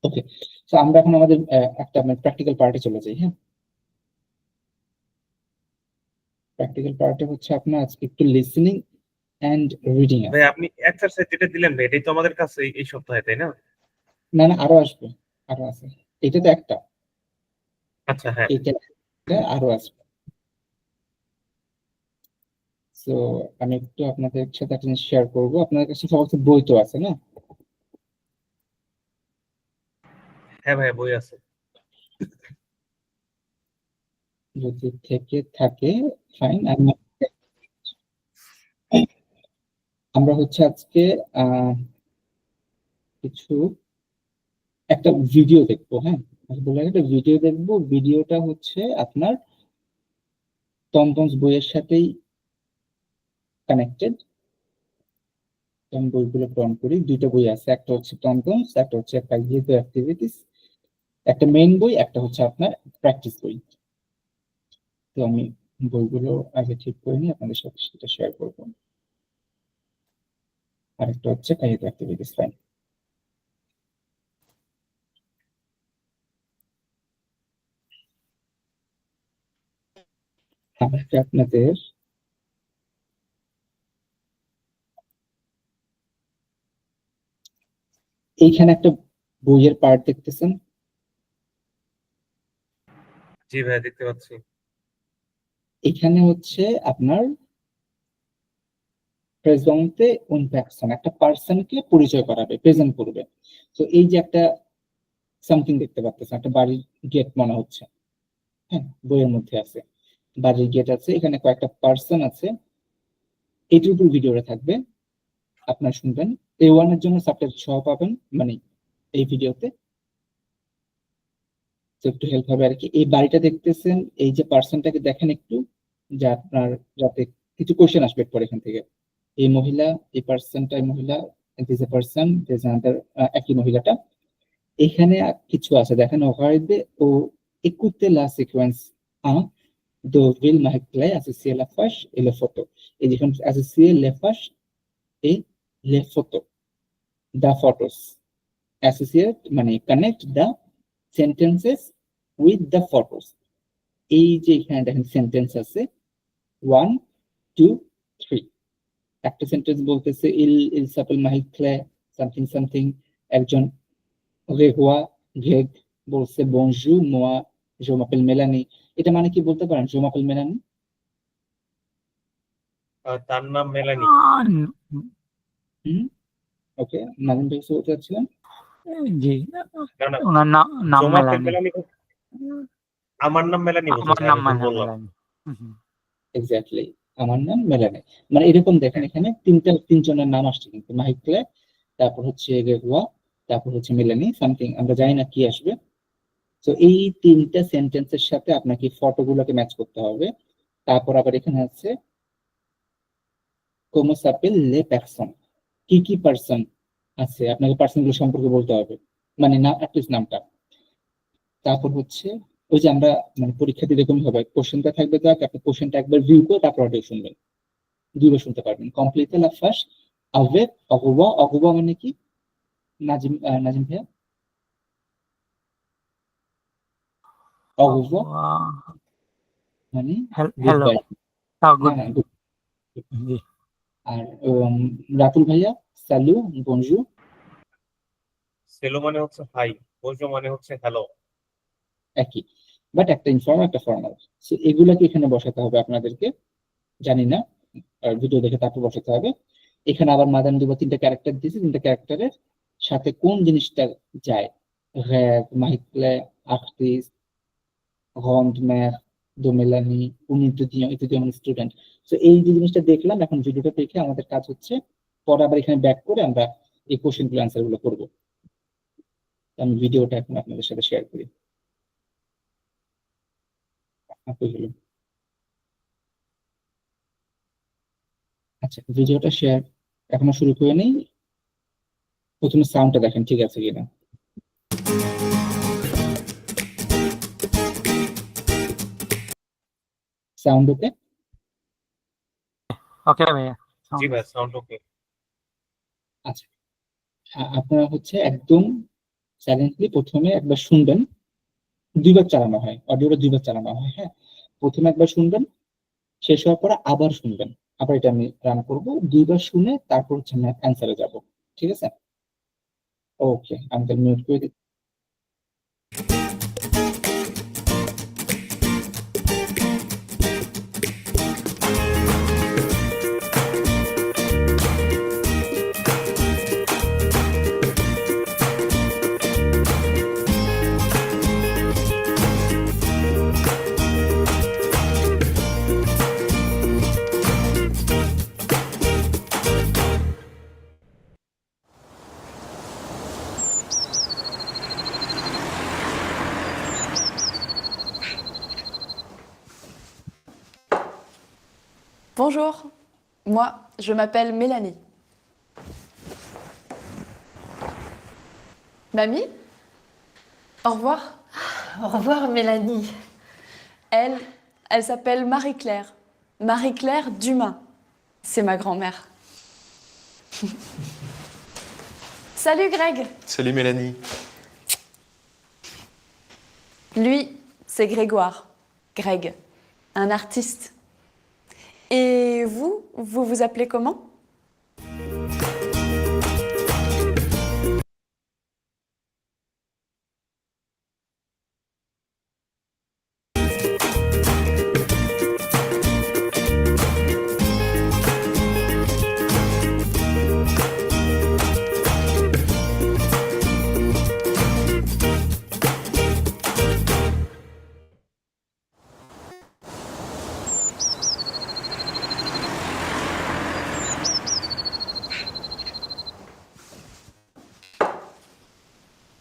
ওকে, তো আমরা এখন আমাদের একটা প্র্যাকটিক্যাল পার্টে চলে যাই। হ্যাঁ, প্র্যাকটিক্যাল পার্টে হচ্ছে আপনার আজকে একটু লিসেনিং এন্ড রিডিং ভাই, আছে। আপনি এক্সারসাইজ যেটা দিলেন ভাই, এটাই তো আমাদের কাছে এই সপ্তাহে, তাই না? না না, আরো আসবে, আরো আছে, এটা তো একটা, আচ্ছা, হ্যাঁ এটা আরো আসবে। তো আমি একটু আপনাদের সাথে একটা জিনিস শেয়ার করবো, আপনাদের কাছে সবার কাছে বই তো আছে না? হ্যাঁ ভাই, বই আছে। যদি থেকে থাকে ফাইন। আমরা হচ্ছে আজকে আহ কিছু একটা ভিডিও দেখবো। হ্যাঁ, আমি বললাম একটা ভিডিও দেখবো, ভিডিওটা হচ্ছে আপনার টমটমস বইয়ের সাথেই কানেক্টেড। আমি বইগুলো গ্রহণ করি, দুইটা বই আছে, একটা হচ্ছে টমটমস, একটা হচ্ছে কাইজিতো অ্যাক্টিভিটিস, একটা মেইন বই, একটা হচ্ছে আপনার প্র্যাকটিস বই। তো আমি বইগুলো আগে ঠিক করে নিয়ে আপনাদের সাথে সেটা শেয়ার করবো। আরেকটা হচ্ছে কাইজিতো অ্যাক্টিভিটিস, ফাইন। আমাকে আপনাদের এইখানে একটা বইয়ের পার্ট দেখতেছেন, জি ভাই, দেখতে পাচ্ছি। এখানে হচ্ছে আপনার প্রেজেন্টে উন পারসন, একটা পার্সনকে পরিচয় করাবে, প্রেজেন্ট করবে। তো এই যে একটা সামথিং দেখতে পাচ্ছেন, একটা বাড়ির গেট মনে হচ্ছে, হ্যাঁ, বইয়ের মধ্যে আছে, বাড়ির গেট আছে, এখানে কয়েকটা পার্সন আছে, এইটির উপর ভিডিওটা থাকবে, আপনার শুনবেন। A1 এর জন্য সাবটাইটেল সহ পাবেন, মানে এই ভিডিওতে, তো একটু হেল্প হবে আর কি। এই বাড়িটা দেখতেছেন, এই যে পার্সনটাকে দেখেন একটু, যে আপনার যাতে কিছু কোয়েশ্চেন আসবে পরে এখান থেকে। এই মহিলা, এই পার্সনটা, এই মহিলা, this a person, this another, একই মহিলাটা, এখানে কিছু আছে দেখেন, hoide o écoutez la séquence 1 de Will Marie associer la fâche et les photos. Et যেখানে associer les fâches et les photos, the photos, associate মানে connect the sentences with the photos। এই যে এখানে দেখেন সেন্টেন্স আছে 1 2 3, একটা সেন্টেন্স বলতেছে il s'appelle Marie something something, একজন রেহুয়া ঘেগ বলছে বনজু মোয়া জোমাপেল মেলানি, এটা মানে কি বলতে পারেন জোমাপেল মেলানি? তার নাম মেলানি। হুম, ওকে, নাজিম ভাই কিছু বলতে চাচ্ছিলেন? জি, না না, ওনার নাম জমা মেলানি। মেলানি। আমার নাম মেলানি আমার বুঝেছি, নাম আমি ভুল বললাম। মেলানি। হুম, এক্স্যাক্টলি, আমার নাম মেলানি। মানে এরকম দেখেন, হ্যাঁ, এখানে তিনজনের নাম আসছে কিন্তু, মাহিকলে, তারপর হচ্ছে রেহুয়া, তারপর হচ্ছে মেলানি সামথিং, আমরা জানি না কি আসবে। তো এই তিনটা সেন্টেন্সের সাথে আপনাকে ফটোগুলোকে ম্যাচ করতে হবে। তারপর আবার এখানে আছে কোমো সাপেল লে পারসন, কি কি পার্সন আছে আপনাকে পার্সন গুলো সম্পর্কে বলতে হবে, মানে না অ্যাটলিস্ট নামটা। তারপর হচ্ছে ওই যে আমরা মানে পরীক্ষাতে এরকম হবে, কোশ্চেনটা থাকবে, দেখ আপনি কোশ্চেনটা একবার ভিউ করে তারপর অডিও শুনবেন, দুইবার শুনতে পারবেন। কমপ্লিট la fâche avec অগুবা, অগুবা মানে কি নাজিম, নাজিম ভাইয়া? অগুবা মানে গুড হ্যালো, বাই, না গুড। না good। জি, আর রাতুল ভাইয়া স্যালু, বনজু, সেলো মানে হচ্ছে হাই, বোঝো মানে হচ্ছে হ্যালো। একই, বাট একটা ইনফর্মাল একটা ফর্মাল। এগুলাকে এখানে বসাতে হবে আপনাদেরকে, জানি না, ভিডিও দেখে তারপর বসাতে হবে। এখানে আবার মাদান দুবা তিনটা ক্যারেক্টার দিয়েছি, তিনটা ক্যারেক্টারের সাথে কোন জিনিসটা যায়, র্যাব মাহিকলে, আর্টিস, রন্ড ম্যাথ, দোমেলানি, উনি ইত্যাদি আমার স্টুডেন্ট। তো এই যে জিনিসটা দেখলাম, এখন ভিডিওটা দেখে আমাদের কাজ হচ্ছে পরে আবার এখানে ব্যাক করে আমরা এই কোশ্চেন গুলো অ্যান্সার গুলো করবো। আমি ভিডিওটা এখন আপনাদের সাথে শেয়ার করি। হলো। আচ্ছা, ভিডিওটা শেয়ার এখনো শুরু করে নেই, প্রথমে সাউন্ডটা দেখেন ঠিক আছে কিনা। সাউন্ড ওকে? ওকে ভাইয়া। জি ভাই, সাউন্ড ওকে। আচ্ছা, আপনারা হচ্ছে একদম সাইলেন্টলি প্রথমে একবার শুনবেন, দুইবার চালানো হয়, অডিওটা দুইবার চালানো হয়। হ্যাঁ, প্রথমে একবার শুনবেন, শেষ হওয়ার পরে আবার শুনবেন, আবার এটা আমি রান করব, দুইবার শুনে তারপর হচ্ছে আমি অ্যান্সারে যাব। ঠিক আছে? ওকে, আমি তাহলে মিউট করে দিচ্ছি। Bonjour, moi je m'appelle Mélanie. Mamie? Au revoir. Au revoir Mélanie. Elle s'appelle Marie-Claire. Marie-Claire Dumas. C'est ma grand-mère. Salut Greg. Salut Mélanie. Lui, c'est Grégoire. Greg, un artiste. Et vous, vous vous appelez comment?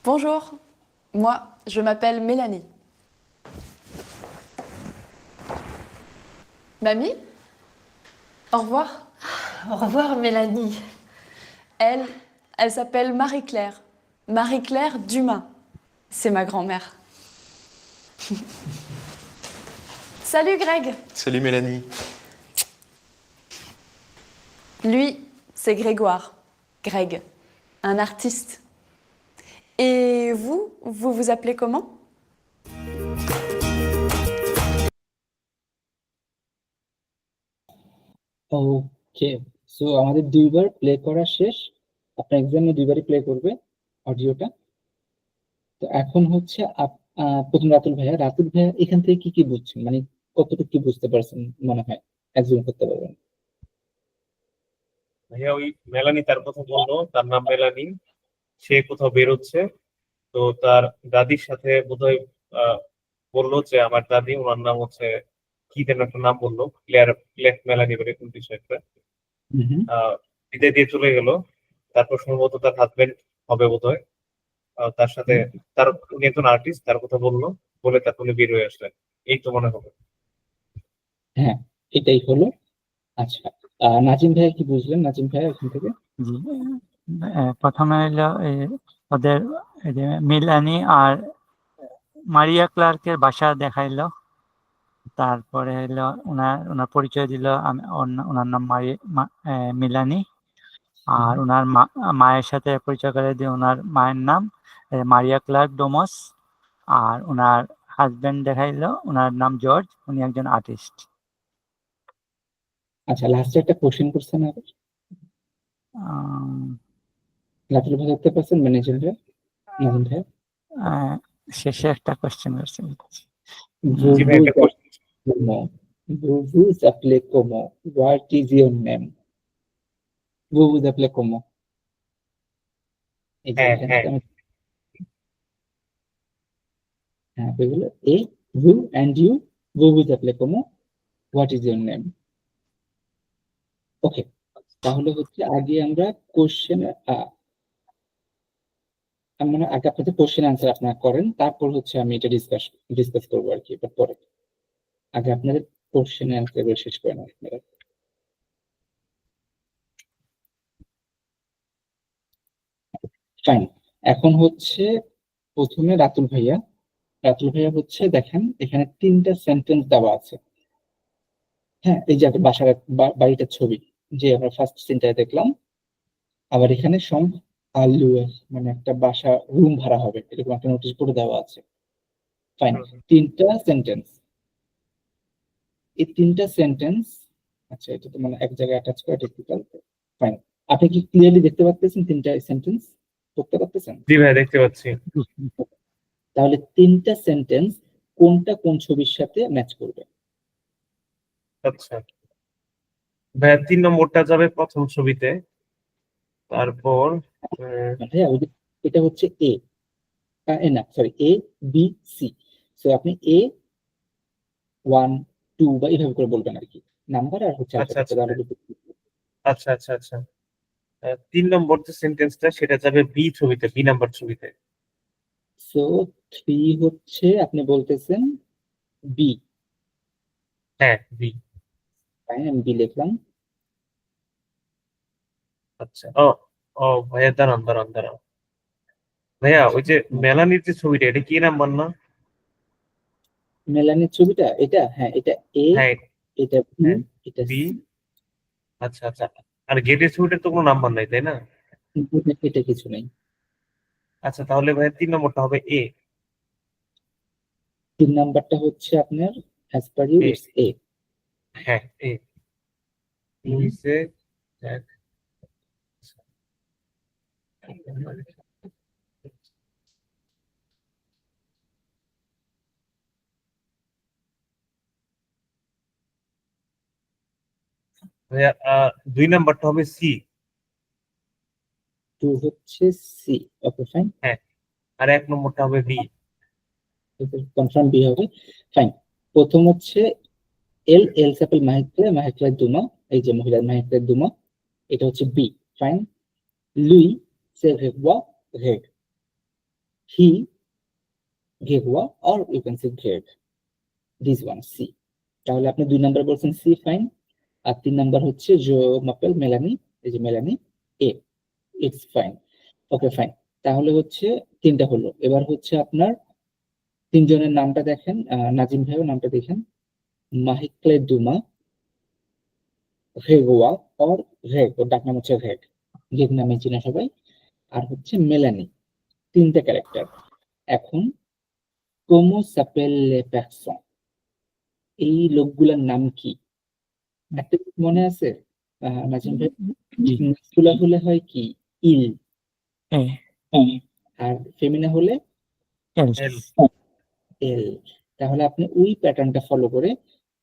Bonjour, moi je m'appelle Mélanie. Mamie? Au revoir. Au revoir Mélanie. Elle s'appelle Marie-Claire. Marie-Claire Dumas. C'est ma grand-mère. Salut Greg. Salut Mélanie. Lui, c'est Grégoire. Greg, un artiste. Et vous, vous vous appelez comment? ওকে, সো আমাদের দুইবার প্লে করা শেষ, আপনার এক্সামে দুইবারই প্লে করবে অডিওটা। তো এখন হচ্ছে প্রথম রাতুল ভাইয়া, রাতুল ভাইয়া এখান থেকে কি কি বুঝছেন, মানে কতটুকু কি বুঝতে পারছেন মনে হয়, একজন করতে পারবেন? ভাইয়া ওই মেলানি তার কথা বললো, তার নাম মেলানি, সে কোথাও বেরোচ্ছে, তো তার দাদির সাথে বোধহয় বললো যে আমার দাদি, ওনার নাম হচ্ছে কি যেন একটা নাম বললো, ক্লেয়ার ক্লেফ মেলানি বলে কোন কিছু একটা, বিদায় দিয়ে চলে গেল। তারপর সম্ভবত তার হাজবেন্ড হবে বোধহয়, তার সাথে তার, উনি একজন আর্টিস্ট, তার কথা বললো, বলে তারপর উনি বের হয়ে আসলেন। এই তো মনে হবে। হ্যাঁ, এটাই হলো। আচ্ছা, নাজিম ভাইয়া কি বুঝলেন, নাজিম ভাইয়া এখান থেকে? জি, প্রথমে হলো ওদের এই যে মিলানি আর মারিয়া ক্লার্কের বাসা দেখাইলো, তারপরে হলো ওনার পরিচয় দিল, ওনার নাম মিলানি, আর ওনার মায়ের সাথে পরিচয় করে দিয়ে ওনার মায়ের নাম মারিয়া ক্লার্ক ডোমস, আর ওনার হাজবেন্ড দেখাইলো, ওনার নাম জর্জ, উনি একজন আর্টিস্ট। আচ্ছা, লাস্টে একটা কোশ্চেন করছেন আবার, রাতুল ভাই দেখতে পাচ্ছেন, ম্যানেজার ভাই, নাজিম ভাই শেষে একটা কোশ্চেন করছে। জি ভাই, একটা question ছিল। Vous vous appelez comment? What is your name? Vous vous appelez comment? এই যে হ্যাঁ, এখান হ্যাঁ। থেকে হ্যাঁ, এগুলো এ vous and you, vous vous appelez comment? What is your name? ওকে, তাহলে হচ্ছে আগে আমরা কোশ্চেন, মানে আগে আপনাদের কোশ্চেন অ্যান্সার আপনারা করেন, তারপর হচ্ছে আমি এটা ডিসকাস করবো আর কি, এটা পরে। আগে আপনাদের কোশ্চেনের অ্যান্সার শেষ করে নেন আপনারা। ফাইন, এখন হচ্ছে প্রথমে রাতুল ভাইয়া হচ্ছে দেখেন এখানে 3টা সেন্টেন্স দেওয়া আছে। হ্যাঁ, এই যে একটা বাড়িটার ছবি যে আমরা ফার্স্ট সিনটায় দেখলাম। আবার এখানে আলু মানে একটা বাসা রুম ভাড়া হবে এরকম একটা নোটিশ করে দেওয়া আছে। ফাইন, 3টা সেন্টেন্স। এই 3টা সেন্টেন্স, আচ্ছা এটা তো মানে এক জায়গায় অ্যাটাচ করা টেকনিক্যাল। ফাইন, আপনি কি ক্লিয়ারলি দেখতে পাচ্ছেন 3টা সেন্টেন্স পড়তে পারতেছেন? জি ভাই, দেখতে পাচ্ছি। তাহলে 3টা সেন্টেন্স কোনটা কোন ছবির সাথে ম্যাচ করবে? আচ্ছা ভাইয়া, 3 নম্বরটা যাবে প্রথম ছবিতে। তারপর হ্যাঁ, এটা হচ্ছে এ না sorry A B C. So আপনি এ 1 2 বা এইভাবে করে বলবেন আর কি, নাম্বার আর হচ্ছে আচ্ছা আলফাবেট। আচ্ছা আচ্ছা আচ্ছা 3 নম্বর যে সেন্টেন্সটা সেটা যাবে বি ছবিতে, বি নাম্বার ছবিতে। সো 3 হচ্ছে আপনি বলতেছেন বি। হ্যাঁ, বি। তাই আমি বি লিখলাম। আচ্ছা, ও ও ভাইয়া, দাঁড়ান দাঁড়ান দাঁড়ান ভাইয়া, ওই যে মেলানির যে ছবিটা, এটা কি নাম্বার না? মেলানির ছবিটা এটা, হ্যাঁ এটা এ, হ্যাঁ এটা বি, হ্যাঁ, এটা বি। সি। আচ্ছা আচ্ছা, আর গেটের ছবিটার তো কোনো নাম্বার নাই, তাই না? এটা কিছু নেই। আচ্ছা, তাহলে ভাইয়া 3 নম্বরটা হবে এ। 3 নাম্বারটা হচ্ছে আপনার as per U A, it's A. হ্যাঁ এ। লুইসে জ্যাক। ভাইয়া 2 নাম্বারটা হবে সি। 2 হচ্ছে সি। ওকে ফাইন, হ্যাঁ, আর 1 নম্বরটা হবে বি। কনফার্ম বি হবে। ফাইন, প্রথম হচ্ছে এল সাপেল মাহিকলে দুমা, এই যে মহিলার মাহিকলে দুমা, এটা হচ্ছে বি। ফাইন, লুই সে ঘেগওয়া ঘেগ, হি ঘেগওয়া অর ইউ ক্যান সে ঘেগ, দিস ওয়ান সি। তাহলে আপনি 2 নাম্বার বলছেন সি। ফাইন, আর 3 নাম্বার হচ্ছে জো মাপেল মেলানি, এই যে মেলানি এ, ইটস ফাইন। ওকে ফাইন, তাহলে হচ্ছে 3টা হলো। এবার হচ্ছে আপনার 3 জনের নামটা দেখেন। নাজিম ভাইও নামটা দেখেন, মাহিকলে দুমা, ঘেগওয়া অর ঘেগ, ওর ডাক নাম হচ্ছে ঘেগ, ঘেগ নামে চিনা সবাই। আর হচ্ছে মেলানি, 3টা ক্যারেক্টার। এখন কোমো সাপেল লে পারসন, এই লোকগুলার নাম কি? একটা মনে আছে নাজিম ভাই? জি, মাস্কুলার হলে হয় কি ইল, এ আর ফেমিনা হলে এলস এল। এল। তাহলে আপনি ওই প্যাটার্নটা ফলো করে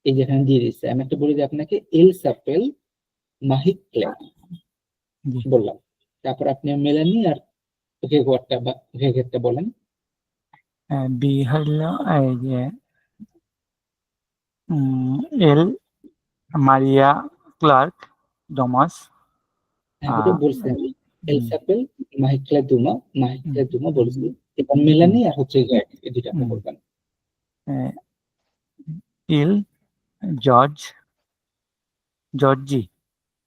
এই যেখানে দিয়ে দিচ্ছে, আমি একটা বলি যে আপনাকে এল সাপেল মাহিকলে জি। বললাম, তারপর আপনি মেলানি আর ঘেগওয়ারটা বা ঘেগেরটা বলেন। বি হলো এই যে এল মারিয়া ক্লার্ক ডমাস। হ্যাঁ ওটা বলছি আমি, এল সাপেল মাহিকলে দুমা বলছি। এবার মেলানি আর হচ্ছে ঘেগ, এই দুইটা আপনি বলবেন। ইল জর্জি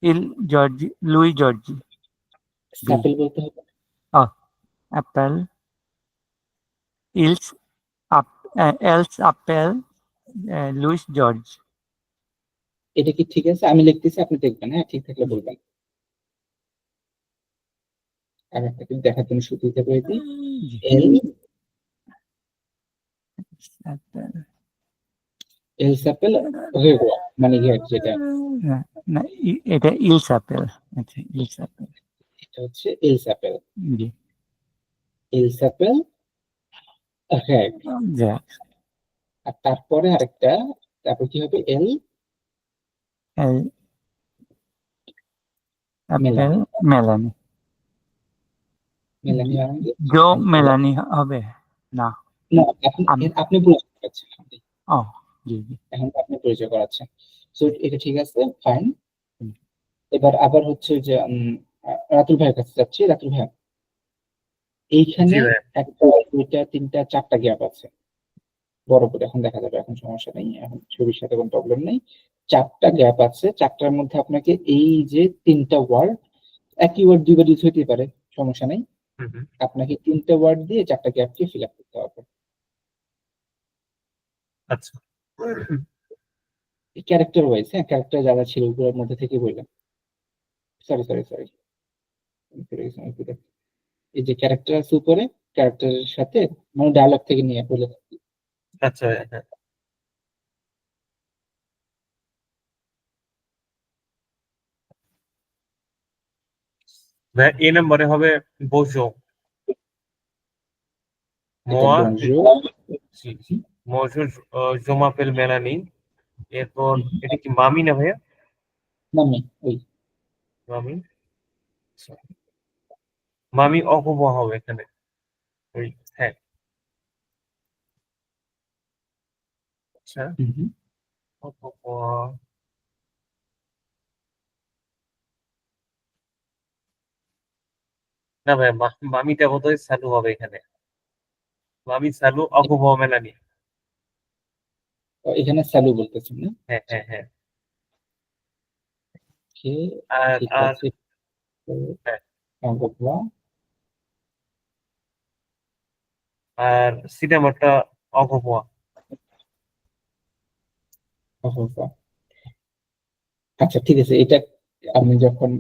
ইল জর্জি লুই জর্জি। সাপেল বলতে হবে। অ্যাপেল ইলস এলস আপেল লুইস জর্জ। এটা কি ঠিক আছে? আমি লিখতেছি, আপনি দেখবেন। হ্যাঁ, ঠিক থাকলে বলবেন। আর একটা কিন্তু দেখার জন্য সুবিধা করে দিই, এল সাপেল ঘেগওয়া মানে ঘেগ যেটা, না, এটা ইলস আপেল। আচ্ছা, ইলস আপেল। এটা হচ্ছে এল সাপেল, জি, এল সাপেল ঘেগ। যা আর তারপরে আরেকটা, তারপর কি হবে? এল আপেল মেলানি। মেলানি আনন্দ। জো মেলানি হবে না? না, আপনি পরিচয় করাচ্ছেন ও জি জি। এখন আপনি পরিচয় করাচ্ছেন। সো এটা ঠিক আছে, ফাইন। এবার আবার হচ্ছে যে রাতুল ভাইয়ের কাছে যাচ্ছি। রাতুল ভাই, এইখানে জি ভাই। একটা 2টা 3টা 4টা গ্যাপ আছে। বড় করে এখন দেখা যাবে, এখন সমস্যা নেই, এখন ছবির সাথে কোনো প্রবলেম নেই। 4টা গ্যাপ আছে, 4টার মধ্যে আপনাকে এই যে 3টা ওয়ার্ড, একই ওয়ার্ড দুইবার ইউজ হইতে পারে, সমস্যা নেই। হুম হুম। আপনাকে 3টা ওয়ার্ড দিয়ে 4টা গ্যাপকে ফিল আপ করতে হবে। আচ্ছা ক্যারেক্টার ওয়াইজ, হ্যাঁ, ক্যারেক্টার যারা ছিল ওগুলোর মধ্যে থেকে বললাম। সরি সরি সরি, এই যে ক্যারেক্টার আছে উপরে, ক্যারেক্টারের সাথে মানে ডায়লগ থেকে নিয়ে বলে থাকি। আচ্ছা হ্যাঁ। ভাইয়া এ নম্বরে হবে বোঝো। এটা মোয়া bonjour। জি জি মজু জোমাপেল মেলানি। এরপর এটা কি মামি না ভাইয়া? মামি, ওই মামি আচ্ছা। মামি অকুপা হবে এখানে ওই হ্যাঁ। আচ্ছা অকুপা না ভাই, মামিটা বোধহয় চালু হবে এখানে। মামি চালু অকুপা মেলানি। এখানে স্যালু বলতেছেন না? হ্যাঁ হ্যাঁ হ্যাঁ। ওকে, আর ঠিক আর আছে। হ্যাঁ, অগোপা, আর সিনেমাটা অকুপা। অগোপা। আচ্ছা ঠিক আছে, এটা আমি যখন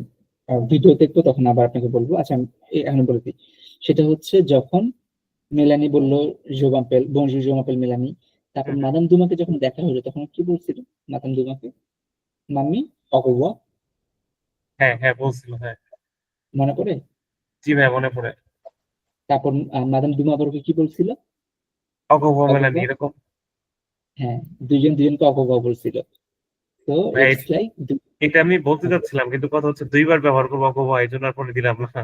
ভিডিও দেখবো তখন আবার আপনাকে বলবো। আচ্ছা আমি এখন বলে দিই, সেটা হচ্ছে যখন মেলানি বললো জোমাপেল, বনজুর জোমাপেল মেলানি, তারপর মাদাম দুমাকে যখন দেখা হলো তখন কি বলছিল মাদাম দুমাকে? মাম্মি অগোপা, হ্যাঁ হ্যাঁ বলছিল হ্যাঁ। মনে পড়ে? জি ভাই মনে পড়ে। তারপর মাদাম দুমা আবার ওকে কি বলছিল? অকুপা মেলানি অগোপা, এরকম। হ্যাঁ, দুজনকে অগোপা বলছিল। তো ভাই ইটস লাইক, এটা আমি বলতে চাচ্ছিলাম কিন্তু কথা হচ্ছে দুইবার ব্যবহার করবো অকুপা, এই জন্য আর পরে দিলাম না।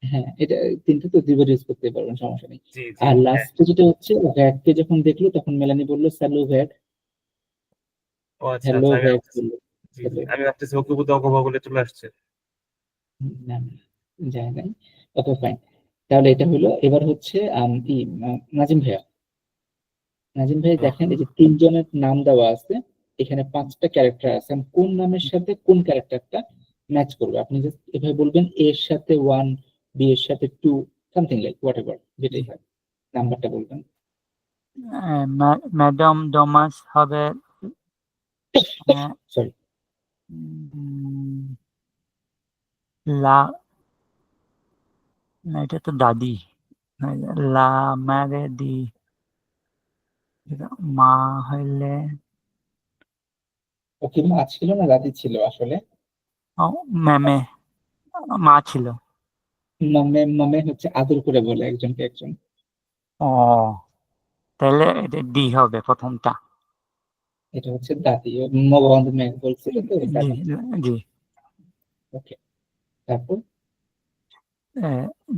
হ্যাঁ, এটা তিনটা তো দুইবার ইউজ করতে পারবেন, সমস্যা নেই। জি জি আর হ্যাঁ। লাস্টে যেটা হচ্ছে ভ্যাটকে যখন দেখলো তখন মেলানি বললো স্যালু ভ্যাট, ও আচ্ছা হ্যালো আচ্ছা ভ্যাট বললো। জি জি Hello। আমি ভাবতেছি অকুপা অকুপা বলে চলে আসছে। না না, যায় নাই। ওকে ফাইন, তাহলে এটা হলো। এবার হচ্ছে নাজিম ভাইয়া, নাজিম ভাই দেখেন এই যে 3জনের নাম দেওয়া আছে, এখানে 5টা ক্যারেক্টার আছে, আমি কোন নামের সাথে কোন ক্যারেক্টারটা ম্যাচ করবে আপনি জাস্ট এভাবে বলবেন, এ এর সাথে 1, বি এর সাথে 2, সামথিং লাইক হোয়াট এভার, যেটাই হয় নাম্বারটা বলবেন। ম্যাডাম ডমাস হবে সরি, লা, না এটা তো দাদি, লা ম্যারে দি, মা হইলে ওকে মা ছিল না দাদি ছিল আসলে? ম্যামে, মা ছিল। মামে, মামে হচ্ছে আদর করে বলে একজনকে একজন। ও তাহলে এটা ডি হবে প্রথমটা। এটা হচ্ছে দাদি, মগবন্ধু মেঘ বলছিল তো জি দাদি। জি। ওকে, তারপর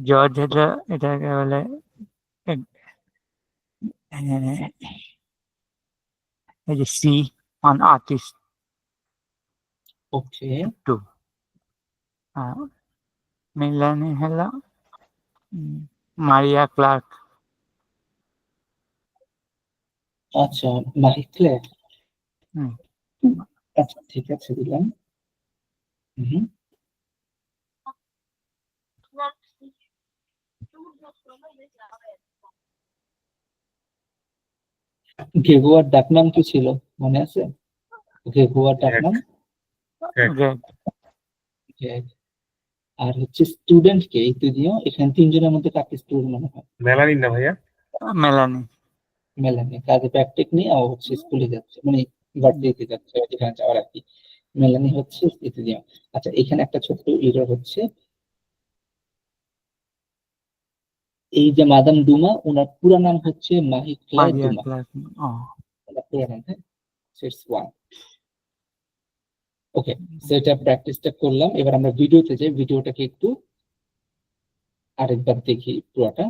জর্জ হলো এটাকে বলে এই যে সি অন আর্টিস্ট ওকে, 2। মিলানি হলো মারিয়া ক্লার্ক। আচ্ছা মাহিকলে, হুম, আচ্ছা ঠিক আছে দিলাম। হুম, ঘেঘুয়ার ডাকনাম কি ছিল মনে আছে? ঘেঘুয়ার ডাকনাম গ্রেট। ঘেঘ। আর হচ্ছে স্টুডেন্ট কে, এই যদিও এখানে 3জনের মধ্যে কাকে স্টুডেন্ট মনে হয়? মেলানিন না ভাইয়া? মেলানি। মেলানি কাজে প্র্যাকটিক নিয়ে ও হচ্ছে স্কুলে যাচ্ছে, মানে ভার্সিটিতে যাচ্ছে, যেখানে যাওয়ার আর কি। মেলানি হচ্ছে তৃতীয়। আচ্ছা এখানে একটা ছোট্ট এরর হচ্ছে, এই যে মাদাম দুমা, ওনার পুরো নাম হচ্ছে মাহিকলা মারিয়া দুমা, ক্লার্ক। ও ওনার পুরো নাম, হ্যাঁ, ইটস ওয়ান। ওকে, সেটা প্র্যাকটিসটা করলাম। এবার আমরা ভিডিওতে যাই, ভিডিওটাকে একটু আরেকবার দেখি পুরোটা।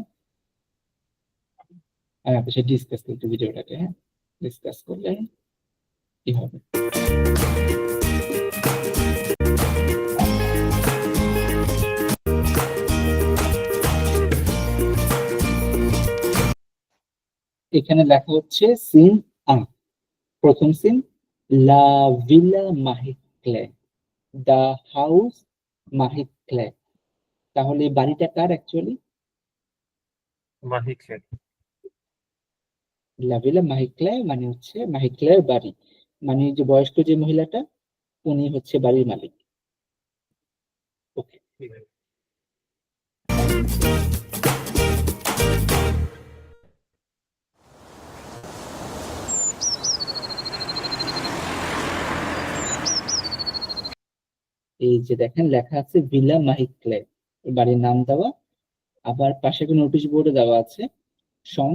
আমি আপনার সাথে ডিসকাস করতে ভিডিওটাকে, হ্যাঁ, ডিসকাস করলে কি হবে। এখানে লেখা হচ্ছে সিন আং। প্রথম সিন, লা ভিলা মাহিক্লে, দা হাউস মাহিক্লে। তাহলে এই বাড়িটা কার অ্যাকচুয়ালি? মাহিক্লে। লা ভিলা মাহিক্লে মানে হচ্ছে মাহিক্লের বাড়ি, মানে যে বয়স্ক যে মহিলাটা উনি হচ্ছে বাড়ির মালিক। ওকে, ঠিক আছে। এই যে দেখেন লেখা আছে ভিলা মাহিক্লে, এই বাড়ির নাম দেওয়া। আবার পাশে একটা নোটিশ বোর্ডে দেওয়া আছে সম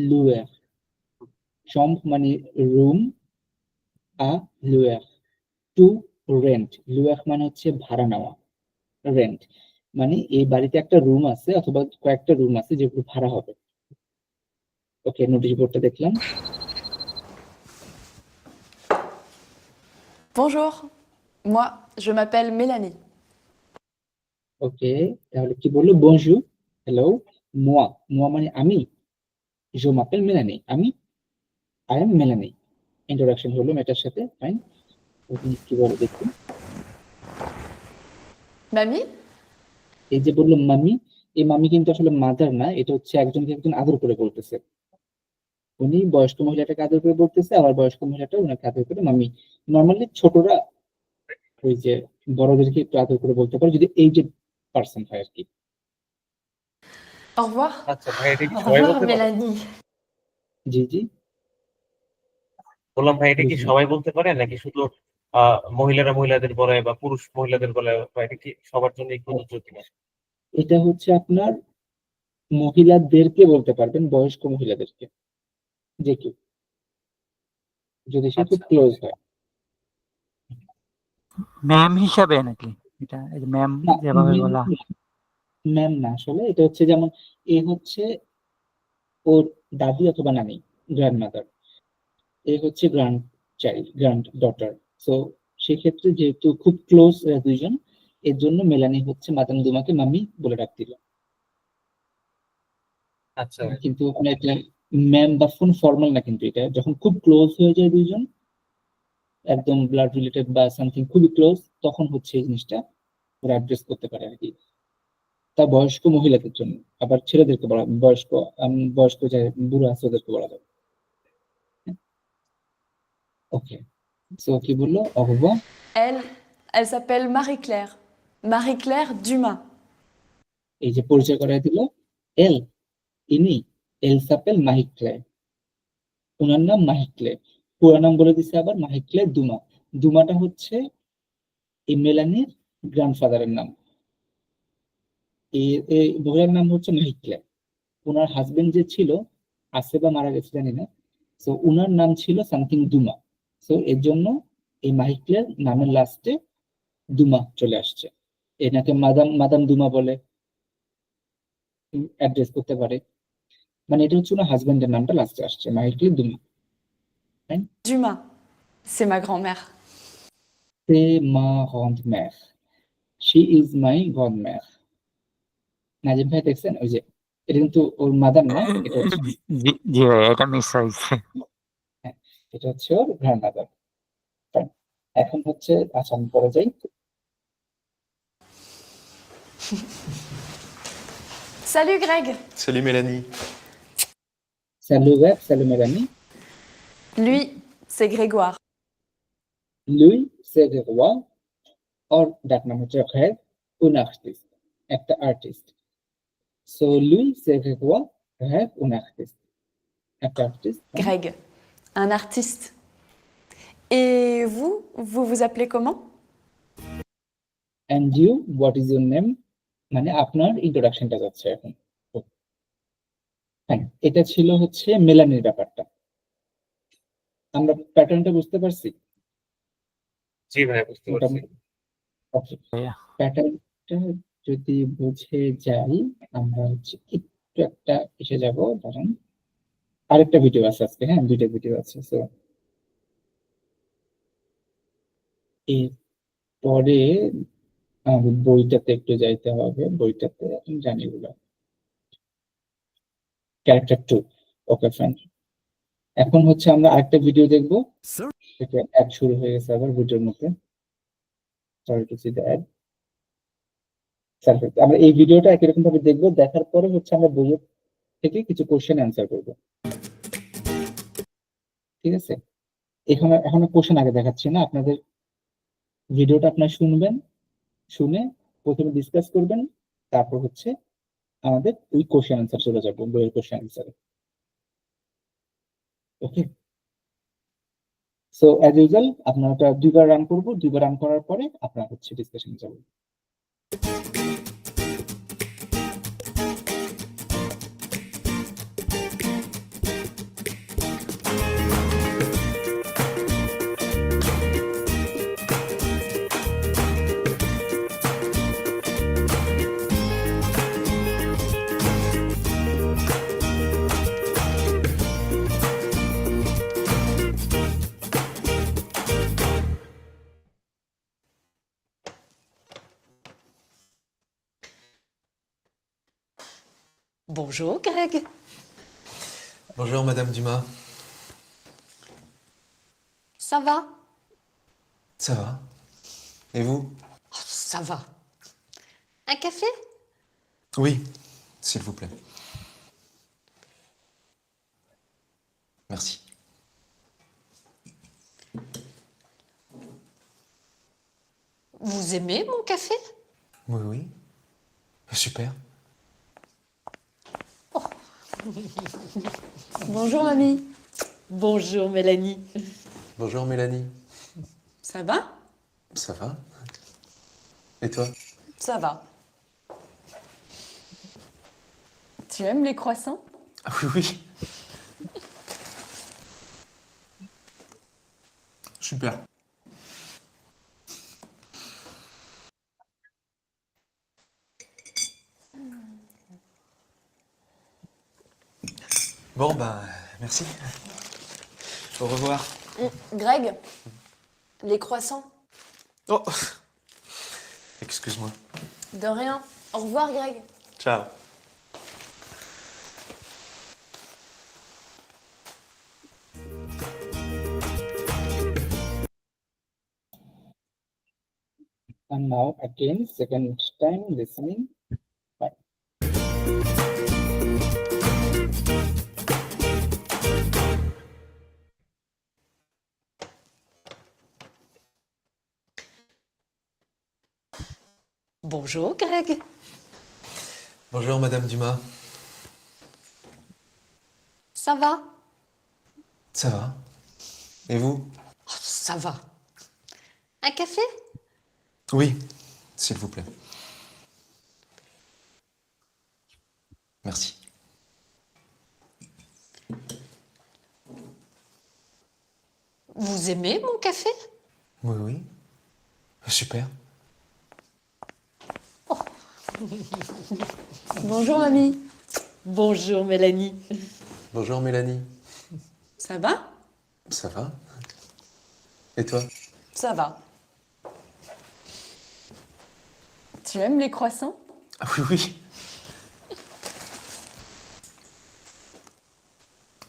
লুয়ার। সম মানে রুম, আ লুয়ার টু রেন্ট। লুয়ার মানে হচ্ছে ভাড়া নেওয়া, রেন্ট মানে এই বাড়িতে একটা রুম আছে অথবা কয়েকটা রুম আছে যেগুলো ভাড়া হবে। ওকে, নোটিশ বোর্ডটা দেখলাম। Bonjour, moi, je m'appelle Mélanie. ওকে, তাহলে কি বললো? বনজুর, হ্যালো, মোয়া। মোয়া মানে আমি, জো মাপেল মেলানি, আমি, আই এম মেলানি। ইন্ট্রোডাকশন হলো মেয়েটার সাথে, ফাইন। ওকে, কি বলে দেখি। Mamie? এই যে বললো মামি, এই মামি কিন্তু আসলে মাদার না, এটা হচ্ছে একজনকে একজন আদর করে বলতেছে। উনি বয়স্ক মহিলাটাকে আদর করে বলতেছে, আবার বয়স্ক মহিলাটা ওনাকে আদর করে মামি। নর্মালি ছোটরা ওই যে বড়দেরকে একটু আদর করে বলতে পারে যদি এইজেড পার্সন হয় আর কি। Au revoir. আচ্ছা ভাই, এটা কি Au সবাই revoir, বলতে পারে? Mélanie. জি জি, বললাম ভাই, এটা কি বুঝলাম। সবাই বলতে পারে নাকি শুধু মহিলারা মহিলাদের বলে বা পুরুষ মহিলাদের বলে, বা এটা কি সবার জন্য প্রযোজ্য কিনা? এটা হচ্ছে আপনার মহিলাদেরকে বলতে পারবেন, বয়স্ক মহিলাদেরকে, যে কেউ যদি সে খুব আচ্ছা, ক্লোজ হয়। ম্যাম হিসাবে নাকি? এটা ম্যাম না, যেভাবে বলা। ম্যাম না, আসলে এটা হচ্ছে যেমন এ হচ্ছে ওর দাদি অথবা নানি, গ্র্যান্ড মাদার। এ হচ্ছে গ্র্যান্ড চাইল্ড, গ্র্যান্ড ডটার। তো সেক্ষেত্রে যেহেতু খুব ক্লোজ দুইজন, এর জন্য মেলানি হচ্ছে মাদাম দুমাকে মামি বলে ডাকছিল। আচ্ছা ভাই। কিন্তু ওখানে এটা ম্যাম বা ফোন ফর্মাল না, কিন্তু এটা যখন খুব ক্লোজ হয়ে যায় দুইজন, একদম ব্লাড রিলেটেড বা সামথিং খুবই ক্লোজ, তখন হচ্ছে এই জিনিসটা ওরা অ্যাড্রেস করতে পারে আর কি। তা বয়স্ক মহিলাদের জন্য, আবার ছেলেদেরকে বলা বয়স্ক, বয়স্ক যে বুড়ো আছে ওদেরকে বলা যাবে। ওকে, সো কি বললো? অহবা, Elle s'appelle Marie-Claire. Marie-Claire Dumas. এই যে পরিচয় করাই দিল। এল, ইনি, এল সাপেল মাহিক্লে, ওনার নাম মাহিক্লে। পুরো নাম বলে দিচ্ছে আবার মাহিক্লে দুমা। দুমাটা হচ্ছে এই মেলানির গ্র্যান্ডফাদারের নাম। এই মহিলার নাম হচ্ছে মাহিক্লে। ওনার হাজবেন্ড যে ছিল, আছে বা মারা গেছে জানি না, তো ওনার নাম ছিল সামথিং দুমা। তো এর জন্য এই মাহিক্লের নামের লাস্টে দুমা চলে আসছে। এনাকে মাদাম মাদাম দুমা বলে অ্যাড্রেস করতে পারে। মানে এটা হচ্ছে ওনার হাজবেন্ডের নামটা লাস্টে আসছে, মাহিক্লে দুমা। Dumas. C'est ma grand-mère. C'est ma grand-mère. She is my grand-mère. Nazim ভাই দেখছেন ওই যে, এটা কিন্তু ওর মাদার না, এটা হচ্ছে, জি ভাই, এটা মিস হয়েছে। হ্যাঁ, এটা হচ্ছে ওর গ্র্যান্ড মাদার। এখন হচ্ছে, আচ্ছা আমি পরে যাই। Salut Greg. Salut Mélanie. Salut Web, salut Mélanie. Lui, c'est Grégoire. Lui, c'est le roi, or ডাক নাম হচ্ছে Greg, un artiste, একটা artist. So lui, c'est le roi, Greg, un artiste, একটা artist. Greg, un artiste. Et vous, vous vous appelez comment? And you, what is your name? মানে আপনার ইন্ট্রোডাকশনটা যাচ্ছে এখন। হ্যাঁ, এটা ছিল হচ্ছে মেলানির ব্যাপারটা। আমরা প্যাটার্নটা বুঝতে পারছি জি ভাই, বুঝতে পারছি। মোটামুটি। প্যাটার্নটা যদি বুঝে যাই, আমরা হচ্ছে একটু একটা এসে যাব। ধরেন আরেকটা ভিডিও আছে আজকে, হ্যাঁ দুইটা ভিডিও আছে। তো এরপরে আমাদের বইটাতে একটু যাইতে হবে, বইটাতে আমি জানি এগুলো। Character 2, okay fine. এখন হচ্ছে আমরা আরেকটা ভিডিও দেখবো। সেটা অ্যাড শুরু হয়ে গেছে আবার ভিডিওর মধ্যে। Sorry to see the ad. Perfect. আমরা এই ভিডিওটা একই রকম ভাবে দেখবো, দেখার পরে হচ্ছে আমরা বইয়ের থেকে কিছু কোশ্চেন অ্যান্সার করবো, ঠিক আছে? এখানে এখন কোশ্চেন আগে দেখাচ্ছি না, আপনাদের ভিডিওটা আপনারা শুনবেন, শুনে প্রথমে ডিসকাস করবেন, তারপর হচ্ছে আমাদের ওই কোশ্চেন অ্যান্সার চলে যাবো, বইয়ের কোশ্চেন অ্যান্সারে। ওকে, সো অ্যাজ ইউজুয়াল আপনারা ওটা দুইবার রান করবো, দুইবার রান করার পরে আপনারা হচ্ছে ডিসকাশনে যাবো। Bonjour Greg. Bonjour Madame Dumas, Ça va? ça va? Et vous? Oh, ça va. Un café? Oui, s'il vous plaît. Merci. Vous aimez mon café? Oui, oui. Super. Bonjour mamie. Bonjour Mélanie. Bonjour Mélanie. Ça va? Ça va? Et toi? Ça va. Tu aimes les croissants? Ah oui, oui. Super. Bon, ben, merci. Au revoir. Greg, les croissants? Oh! Excuse-moi. De rien. Au revoir Greg. Ciao. And now again, second time listening. Bye. Bonjour Greg. Bonjour Madame Dumas. Ça va? Ça va? Et vous? Oh, ça va. Un café? Oui, s'il vous plaît. Merci. Vous aimez mon café? Oui, oui. Super. Bonjour mamie. Bonjour Mélanie. Bonjour Mélanie. Ça va? Ça va? Et toi? Ça va. Tu aimes les croissants? Ah oui, oui.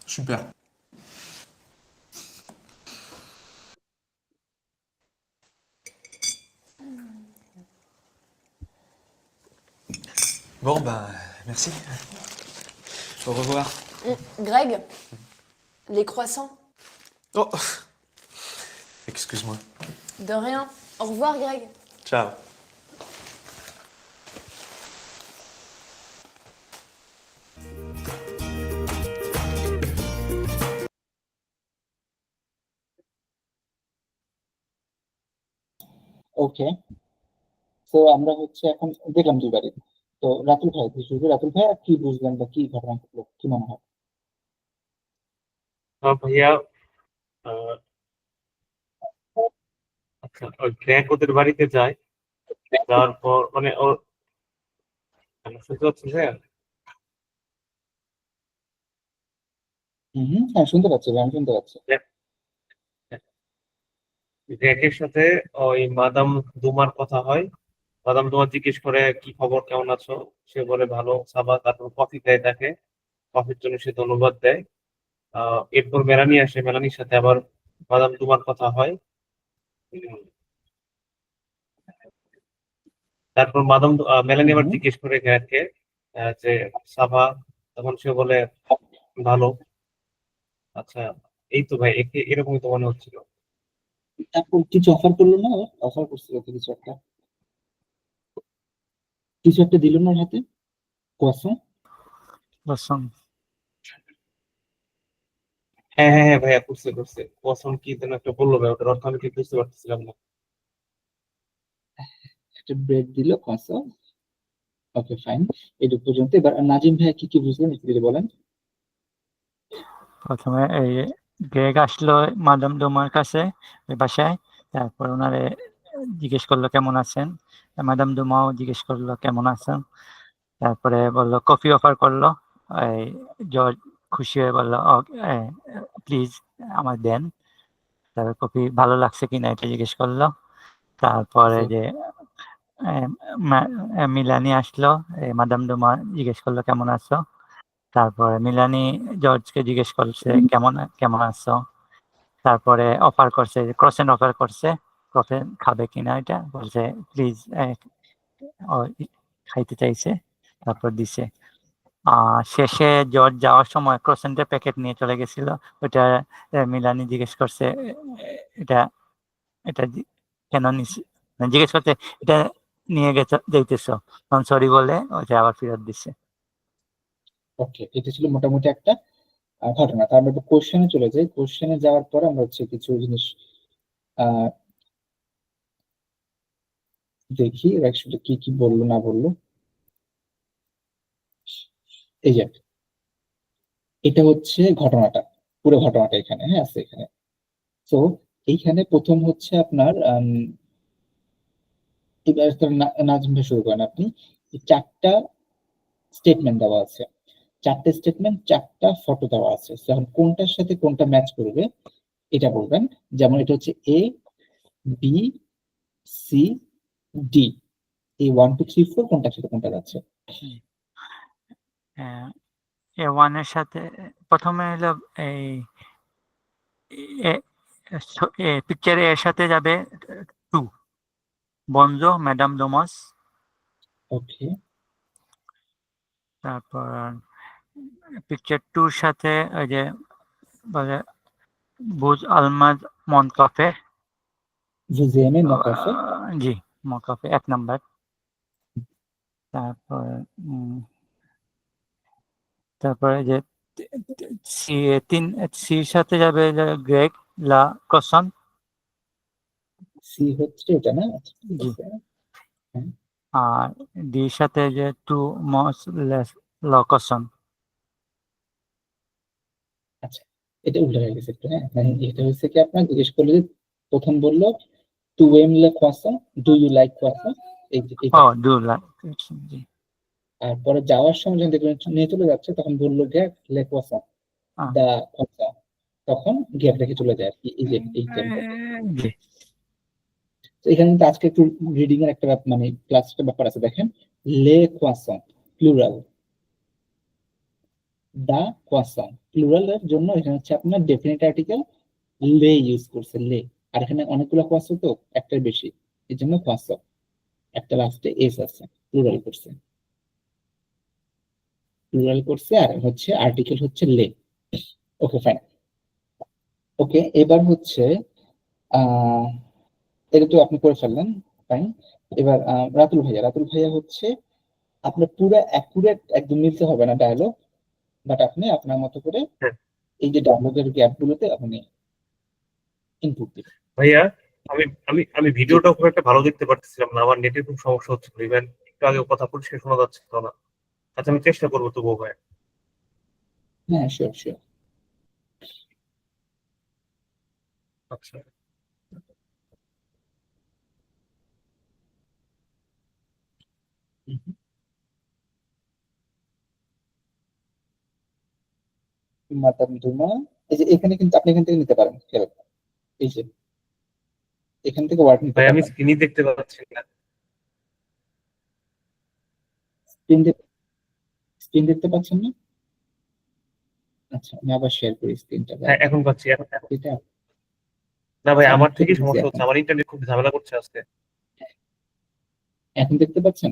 Super. Bon, ben, merci. Au revoir. Greg, les croissants? Oh! Excuse-moi. De rien. Au revoir Greg. Ciao. ওকে, তো আমরা হচ্ছে এখন দেখলাম দুইবারই। তো রাতুল ভাই, রাতুল ভাই কি বুঝলেন বা কি ঘটনা ঘটলো, কি মনে হয়? ভাইয়া, আহ, আচ্ছা, ওই গ্র্যাগ ওদের বাড়িতে যায়, যাওয়ার পর মানে ওর শুনতে পাচ্ছেন ভাইয়া? হ্যাঁ শুনতে পাচ্ছি ভাই, আমি শুনতে পাচ্ছি। গ্র্যাগের সাথে ওই মাদাম দুমার কথা হয়। মাদাম দুমা জিজ্ঞেস করে কি খবর, কেমন আছো? সে বলে ভালো। সাবা তারপর কফি দেয় তাকে, কফির জন্য সে ধন্যবাদ দেয়। এরপর মেলানি আসে, মেলানির সাথে আবার মাদাম দুমার কথা হয়। তারপর মেলানি আবার হুম। জিজ্ঞেস করে গ্রেগকে যে সাভা, তখন সে বলে ভালো। আচ্ছা, এই তো ভাই, একে এরকমই তো মনে হচ্ছিল। তারপর কিছু অফার করলো না, অফার করছিল তো কিছু একটা দিল না ওর হাতে, কোয়াসন। রসুন। হ্যাঁ হ্যাঁ হ্যাঁ ভাইয়া, করছে করছে। পছন্দ কি যেন একটা বললো ভাই, ওটার অর্থ আমি ঠিক বুঝতে পারতেছিলাম না। একটা ব্রেড দিল, কোয়াসন। ওকে ফাইন, এটুকু পর্যন্ত। এবার নাজিম ভাই কি কি বুঝলেন একটু যদি বলেন। প্রথমে এই গ্রেগ আসলো মাদাম ডোমার কাছে ওই বাসায়, তারপর ওনারে জিজ্ঞেস করলো কেমন আছেন, মাদাম ডোমাও জিজ্ঞেস করলো কেমন আছেন, তারপরে বললো কফি অফার করলো। এই জর্জ খুশি হয়ে বললো প্লিজ আমার দেন। তারপর কফি ভালো লাগছে কিনা এটা জিজ্ঞেস করলো। তারপরে যে মিলানি আসলো, মাদাম ডোমা জিজ্ঞেস করলো কেমন আছো। তারপরে মিলানি জর্জকে জিজ্ঞেস করছে কেমন কেমন আছো। তারপরে অফার করছে, ক্রসেন্ট অফার করছে, ক্রসেন্ট খাবে কিনা এটা বলছে প্লিজ, খাইতে চাইছে, তারপর দিছে। শেষে জর্জ যাওয়ার সময় ক্রসেন্টের প্যাকেট নিয়ে চলে গেছিল, ওইটা মিলানি জিজ্ঞেস করছে এটা এটা কেন নিছি, জিজ্ঞেস করছে এটা নিয়ে যাইতেছো, তখন সরি বলে ওইটা আবার ফেরত দিচ্ছে। ওকে, এটা ছিল মোটামুটি একটা ঘটনা। তার আমরা একটু কোশ্চেনে চলে যাই। কোশ্চেনে যাওয়ার পরে আমরা হচ্ছে কিছু জিনিস আহ দেখি অ্যাকচুয়ালি কি কি বললো না বললো। এই যে এটা হচ্ছে ঘটনাটা, পুরো ঘটনাটা এখানে হ্যাঁ আছে এখানে। তো এইখানে প্রথম হচ্ছে আপনার এবার তো নাজিম ভাই শুরু করেন আপনি। এই চারটা স্টেটমেন্ট দেওয়া আছে, চারটে স্টেটমেন্ট, চারটা ফটো দেওয়া আছে। So, এখন কোনটার সাথে কোনটা ম্যাচ করবে এটা বলবেন। যেমন এটা হচ্ছে এ, বি, সি, ডি, এই 1 2 3 4 কোনটার সাথে কোনটা যাচ্ছে। এ ওয়ানের সাথে প্রথমে হলো এই পিকচারে এর সাথে যাবে 2 বনজো ম্যাডাম ডোমাস। ওকে, তারপর পিকচার 2 সাথে ওই যে বলে বুজ আলমাজ মনকাফে। জুজিএমে মকাফে। জি, মনকাফে 1 নাম্বার। তারপর তারপরে যে সি সির সাথে যাবে গ্রেগ লা ক্রসন। সি হচ্ছে এটা না, আচ্ছা, ঠিক জি। আছে। হ্যাঁ, আর ডির সাথে যে টু মস লকসন। আচ্ছা, এটা উল্টো হয়ে গেছে একটু। হ্যাঁ, মানে এটা হচ্ছে কি আপনার জিজ্ঞেস করলে যে প্রথম বললো টু এম লে কোয়াসন, ডু ইউ লাইক কোয়াসন, ও এইটা। Do like. জি। আর পরে যাওয়ার সময় যখন দেখবেন নিয়ে চলে যাচ্ছে তখন বললো গ্যাপ লে কোয়াসন, দা কোয়াসন, তখন গ্যাপ রেখে চলে যায় আর কি, এই যে এই টাইমটাতে। জি। তো এখানে কিন্তু আজকে একটু রিডিং এর একটা মানে ক্লাসটা ব্যাপার আছে, দেখেন। লে কোয়াসন প্লুরাল, দা কোয়াসন প্লুরাল এর জন্য এখানে হচ্ছে আপনার ডেফিনিট আর্টিকেল লে ইউজ করছে, লে। আর এখানে অনেকগুলো কোয়াসন তো, একটার বেশি, এই জন্য কোয়াসন একটা লাস্টে এস আছে, প্লুরাল করছে, প্লুরাল করছে। আর হচ্ছে আর্টিকেল হচ্ছে লে। Okay fine. ওকে, এবার হচ্ছে আহ এটা তো আপনি করে ফেললেন, ফাইন। এবার রাতুল ভাইয়া হচ্ছে আপনার পুরো অ্যাকুরেট একদম মিলতে হবে না ডায়লগ, বাট আপনি আপনার মতো করে হ্যাঁ এই যে ডায়লগের গ্যাপ গুলোতে আপনি ইনপুট দিবেন। ভাইয়া, আমি আমি আমি জি, ভিডিওটা খুব একটা ভালো দেখতে পারতেছিলাম না, আমার নেটের খুব সমস্যা হচ্ছিল। ইভেন একটু আগে কথা পরিষ্কার শোনা যাচ্ছে না। আচ্ছা, আমি চেষ্টা করবো তবুও ভাই। হ্যাঁ শিওর শিওর। আচ্ছা মাদাম ধুমা, এই যে এখানে কিন্তু আপনি এখান থেকে নিতে পারেন, এই যে এখান থেকে ওয়ার্ড নিতে ভাই, আমি পারবেন। স্ক্রিনই দেখতে পাচ্ছি না। স্ক্রিন স্ক্রিন দেখতে পাচ্ছেন না? আচ্ছা, আমি আবার শেয়ার করি স্ক্রিনটা। হ্যাঁ, এখন পাচ্ছি। এটা না ভাই, আমার আমার থেকেই তো সমস্যা বুঝছি হচ্ছে, আমার ইন্টারনেট খুব ঝামেলা করছে আজকে। এখন দেখতে পাচ্ছেন?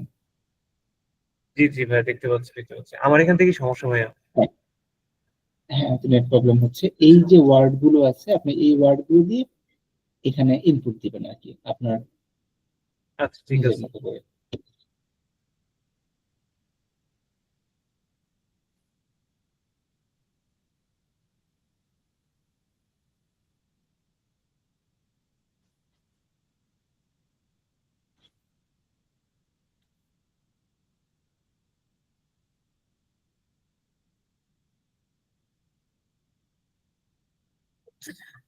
জি জি ভাই, দেখতে পাচ্ছি, আমার এখান থেকেই সমস্যা ভাইয়া। হ্যাঁ, নেট প্রবলেম হচ্ছে। এই যে ওয়ার্ড গুলো আছে, আপনি এই ওয়ার্ড গুলো দিয়ে এখানে ইনপুট দিবেন আর কি, আপনার আচ্ছা ঠিক নিজের আছে। মতো করে।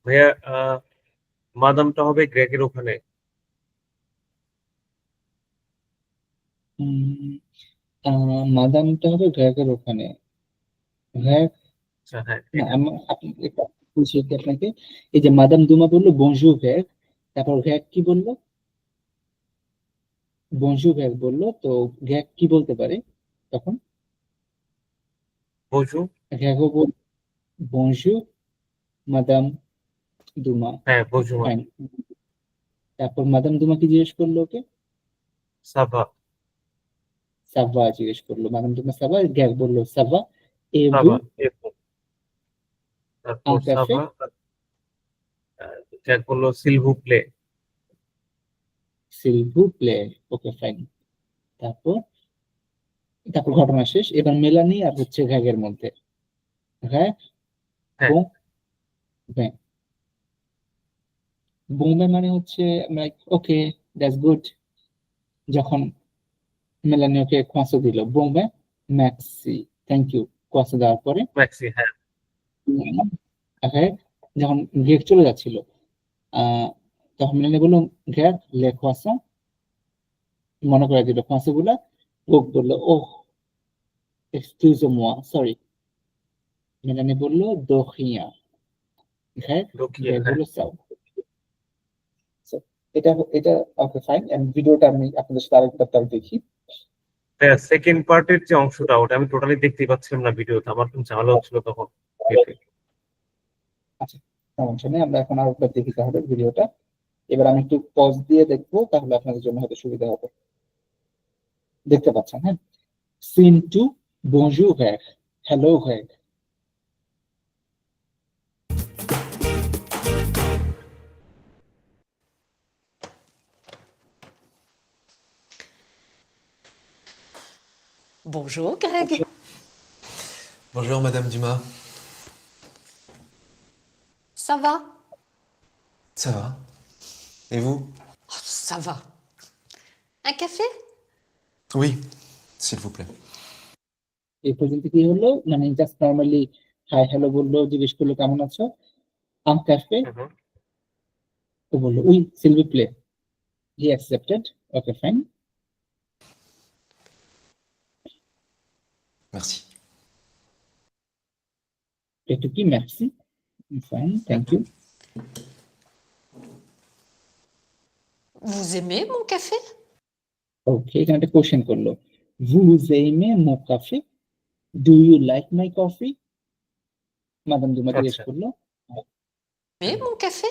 ভাইয়া, মাদামটা হবে গ্রেগের ওখানে। মাদামটা হবে গ্র্যাগের ওখানে। গ্র্যাগ আচ্ছা হ্যাঁ, না, আপনি একটা বলছি কি আপনাকে, এই যে মাদাম দুমা বললো বনজু গ্র্যাগ, তারপর গ্র্যাগ কি বললো? বনজু গ্র্যাগ বললো, তো গ্র্যাগ কি বলতে পারে তখন? বজু। গ্র্যাগও বল বনজু মাদাম দুমা। হ্যাঁ, বজু মানে ফাইন। তারপর মাদাম দুমা কি জিজ্ঞেস করলো ওকে? সাভা। সাভা জিজ্ঞেস করলো, মাদাম দুমা সাভা, গ্র্যাগ বললো সাভা এ ভু সাভা এরপর, তারপর আন ক্যাফে। সাভা, জ্যাক বললো সিলভু প্লে। সিল ভু প্লে। Okay fine. তারপর তারপর ঘটনা শেষ। এবার মেলানি আর হচ্ছে ঘ্যাগের মধ্যে। ঘ্যাগ হ্যাঁ, বং ব্যাং। বোম্বে মানে হচ্ছে ওকে, দ্যাটস গুড। যখন মেলানি ওকে খোঁচা দিল, বোম্বে ম্যাক্সি, থ্যাংক ইউ, খোঁচা দেওয়ার পরে ম্যাক্সি হ্যাঁ। ঘ্যাগ যখন গেট চলে যাচ্ছিল, আহ তখন মেলানি বললো ঘ্যাগ লে খোঁচা, মনে করে দিল খোঁচা গুলা। ও বললো ওহ এক্সকিউজ মোয়া, সরি। মেলানি বললো দোখিয়া। ঘ্যাগ রোকিয়া ঘ্যাগ হ্যাঁ। বললো সাউ। So, এটা এটা ওকে ফাইন। এন্ড ভিডিওটা আমি আপনাদের সাথে আরেকবার দেখি। হ্যাঁ, সেকেন্ড পার্টের যে অংশটা, ওটা আমি টোটালি দেখতেই পাচ্ছিলাম না ভিডিওতে, আমার খুব ঝামেলা হচ্ছিল তখন দেখতে। আচ্ছা, সমস্যা নেই, আমরা এখন আরেকবার দেখি তাহলে ভিডিওটা। এবার আমি একটু পজ দিয়ে দেখবো, তাহলে আপনাদের জন্য হয়তো সুবিধা হবে। দেখতে পাচ্ছেন? হ্যাঁ। সিন টু, বনজুর ঘ্যাগ, হ্যালো ঘ্যাগ। Bonjour, Greg. Bonjour, Madame Dumas. Ça va? Ça va? Et vous? Oh, ça va. Un café? Oui, s'il vous plaît. এই পর্যন্ত কি হলো? মানে জাস্ট নর্মালি হাই হ্যালো বললো, জিজ্ঞেস করলো কেমন আছো। আম ক্যাফে, হুম। ও বললো উই সিলভি প্লে, he accepted. Okay fine. Merci. একটু কি ম্যাক্সি, fine, thank you. Vous aimez mon café? Okay, এখানে একটা কোশ্চেন করলো, vous aimez mon café, do you like my coffee? Madame Dumas জিজ্ঞেস আচ্ছা। করলো। Mais mon café?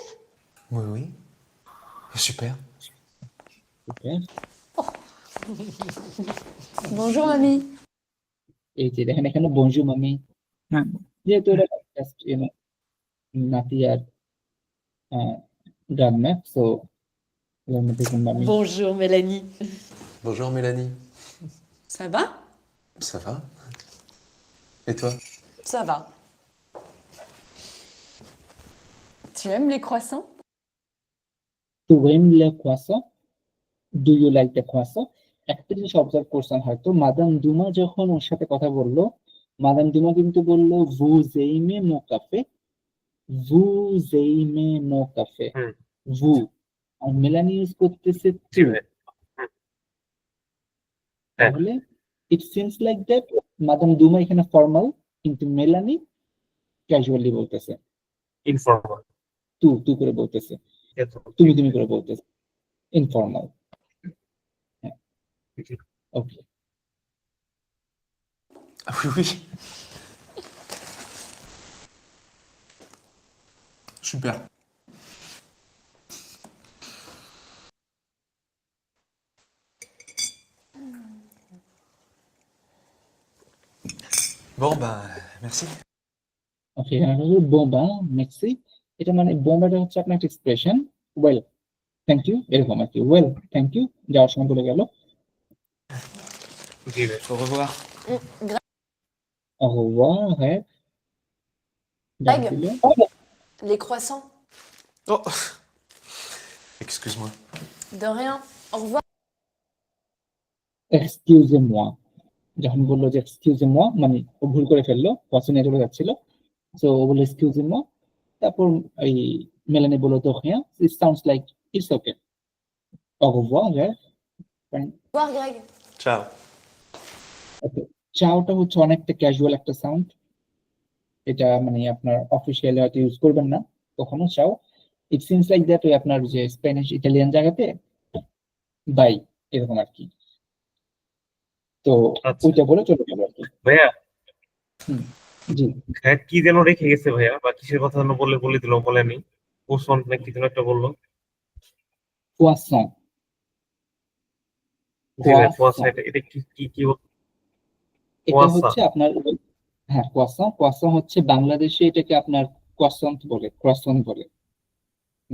Oui, oui. Super. ওকে, Bonjour, mamie. এই যে দেখেন এখানে বনজু মামি, হ্যাঁ, যেহেতু এটা জাস্ট নাতি আর গ্রান্ডমা, সো এর মধ্যে কোন মামি? Bonjour, Mélanie. Bonjour, Mélanie. Ça va? Ça va? Et toi? Ça va. Tu aimes les croissants? টু ওয়েম লে খোয়াসা, ডু ইউ লাইক দ্য খোয়াসা। একটা জিনিস অবজার্ভ করছেন হয়তো, মাদাম দুমা যখন ওর সাথে কথা বললো, মাদাম দুমা কিন্তু বললো vous aimez mon café, vous aimez mon café, হুম। vous। আর মেলানি ইউজ করতেছে জি টু। ভাই। হুম। হ্যাঁ। তাহলে it seems like that madame Dumas এখানে ফর্মাল, কিন্তু মেলানি ক্যাজুয়ালি বলতেছে, ইনফর্মাল। টু করে বলতেছে, তুমি করে বলতেছে, informal. Okay, Ah oui, oui. Super. Bon, ben, merci. Okay, এখানে হলো বোম্বা মেক্সি। এটা মানে বোম্বাটা হচ্ছে আপনার একটা এক্সপ্রেশন, ওয়েল থ্যাংক ইউ, এরকম আর কি। ওয়েল থ্যাংক ইউ যাওয়ার সময় বলে গেল। জি ভাই। Au revoir. Au revoir, হ্যাঁ ডাক Greg, দিল। les croissants. Oh, excuse-moi. De rien. Au revoir. Excuse moi, যখন বললো যে এক্সকিউজ moi মানে ও ভুল করে ফেললো, পছন্দ চলে যাচ্ছিল, তো ও বললো এক্সকিউজ moi, তারপর এই মেলানি বললো তো হ্যাঁ, it sounds like it's okay. Au revoir, হ্যাঁ Au revoir, Greg. Ciao. ওকে। চাওটা হচ্ছে অনেকটা ক্যাজুয়াল একটা সাউন্ড, এটা মানে আপনার অফিসিয়ালি হয়তো ইউজ করবেন না কখনো চাও। ইট সিমস লাইক দ্যাট ওই আপনার যে স্প্যানিশ ইটালিয়ান জায়গাতে বাই এরকম আর কি। তো আচ্ছা ওইটা বলে চলে গেল আর কি। ভাইয়া, জি, হ্যাঁ কি যেন রেখে গেছে ভাইয়া, বা কিসের কথা যেন বলে দিল, বলেনি। কোসন না কি যেন একটা বললো। কোয়াসন। জি ভাই, কুয়াশা। কোয়াসন এটা কি কি কি এটা কুয়াশা? হচ্ছে আপনার হ্যাঁ কোয়াসন। কোয়াসন হচ্ছে বাংলাদেশে এটাকে আপনার ক্রসন্ত বলে, ক্রসন্ত বলে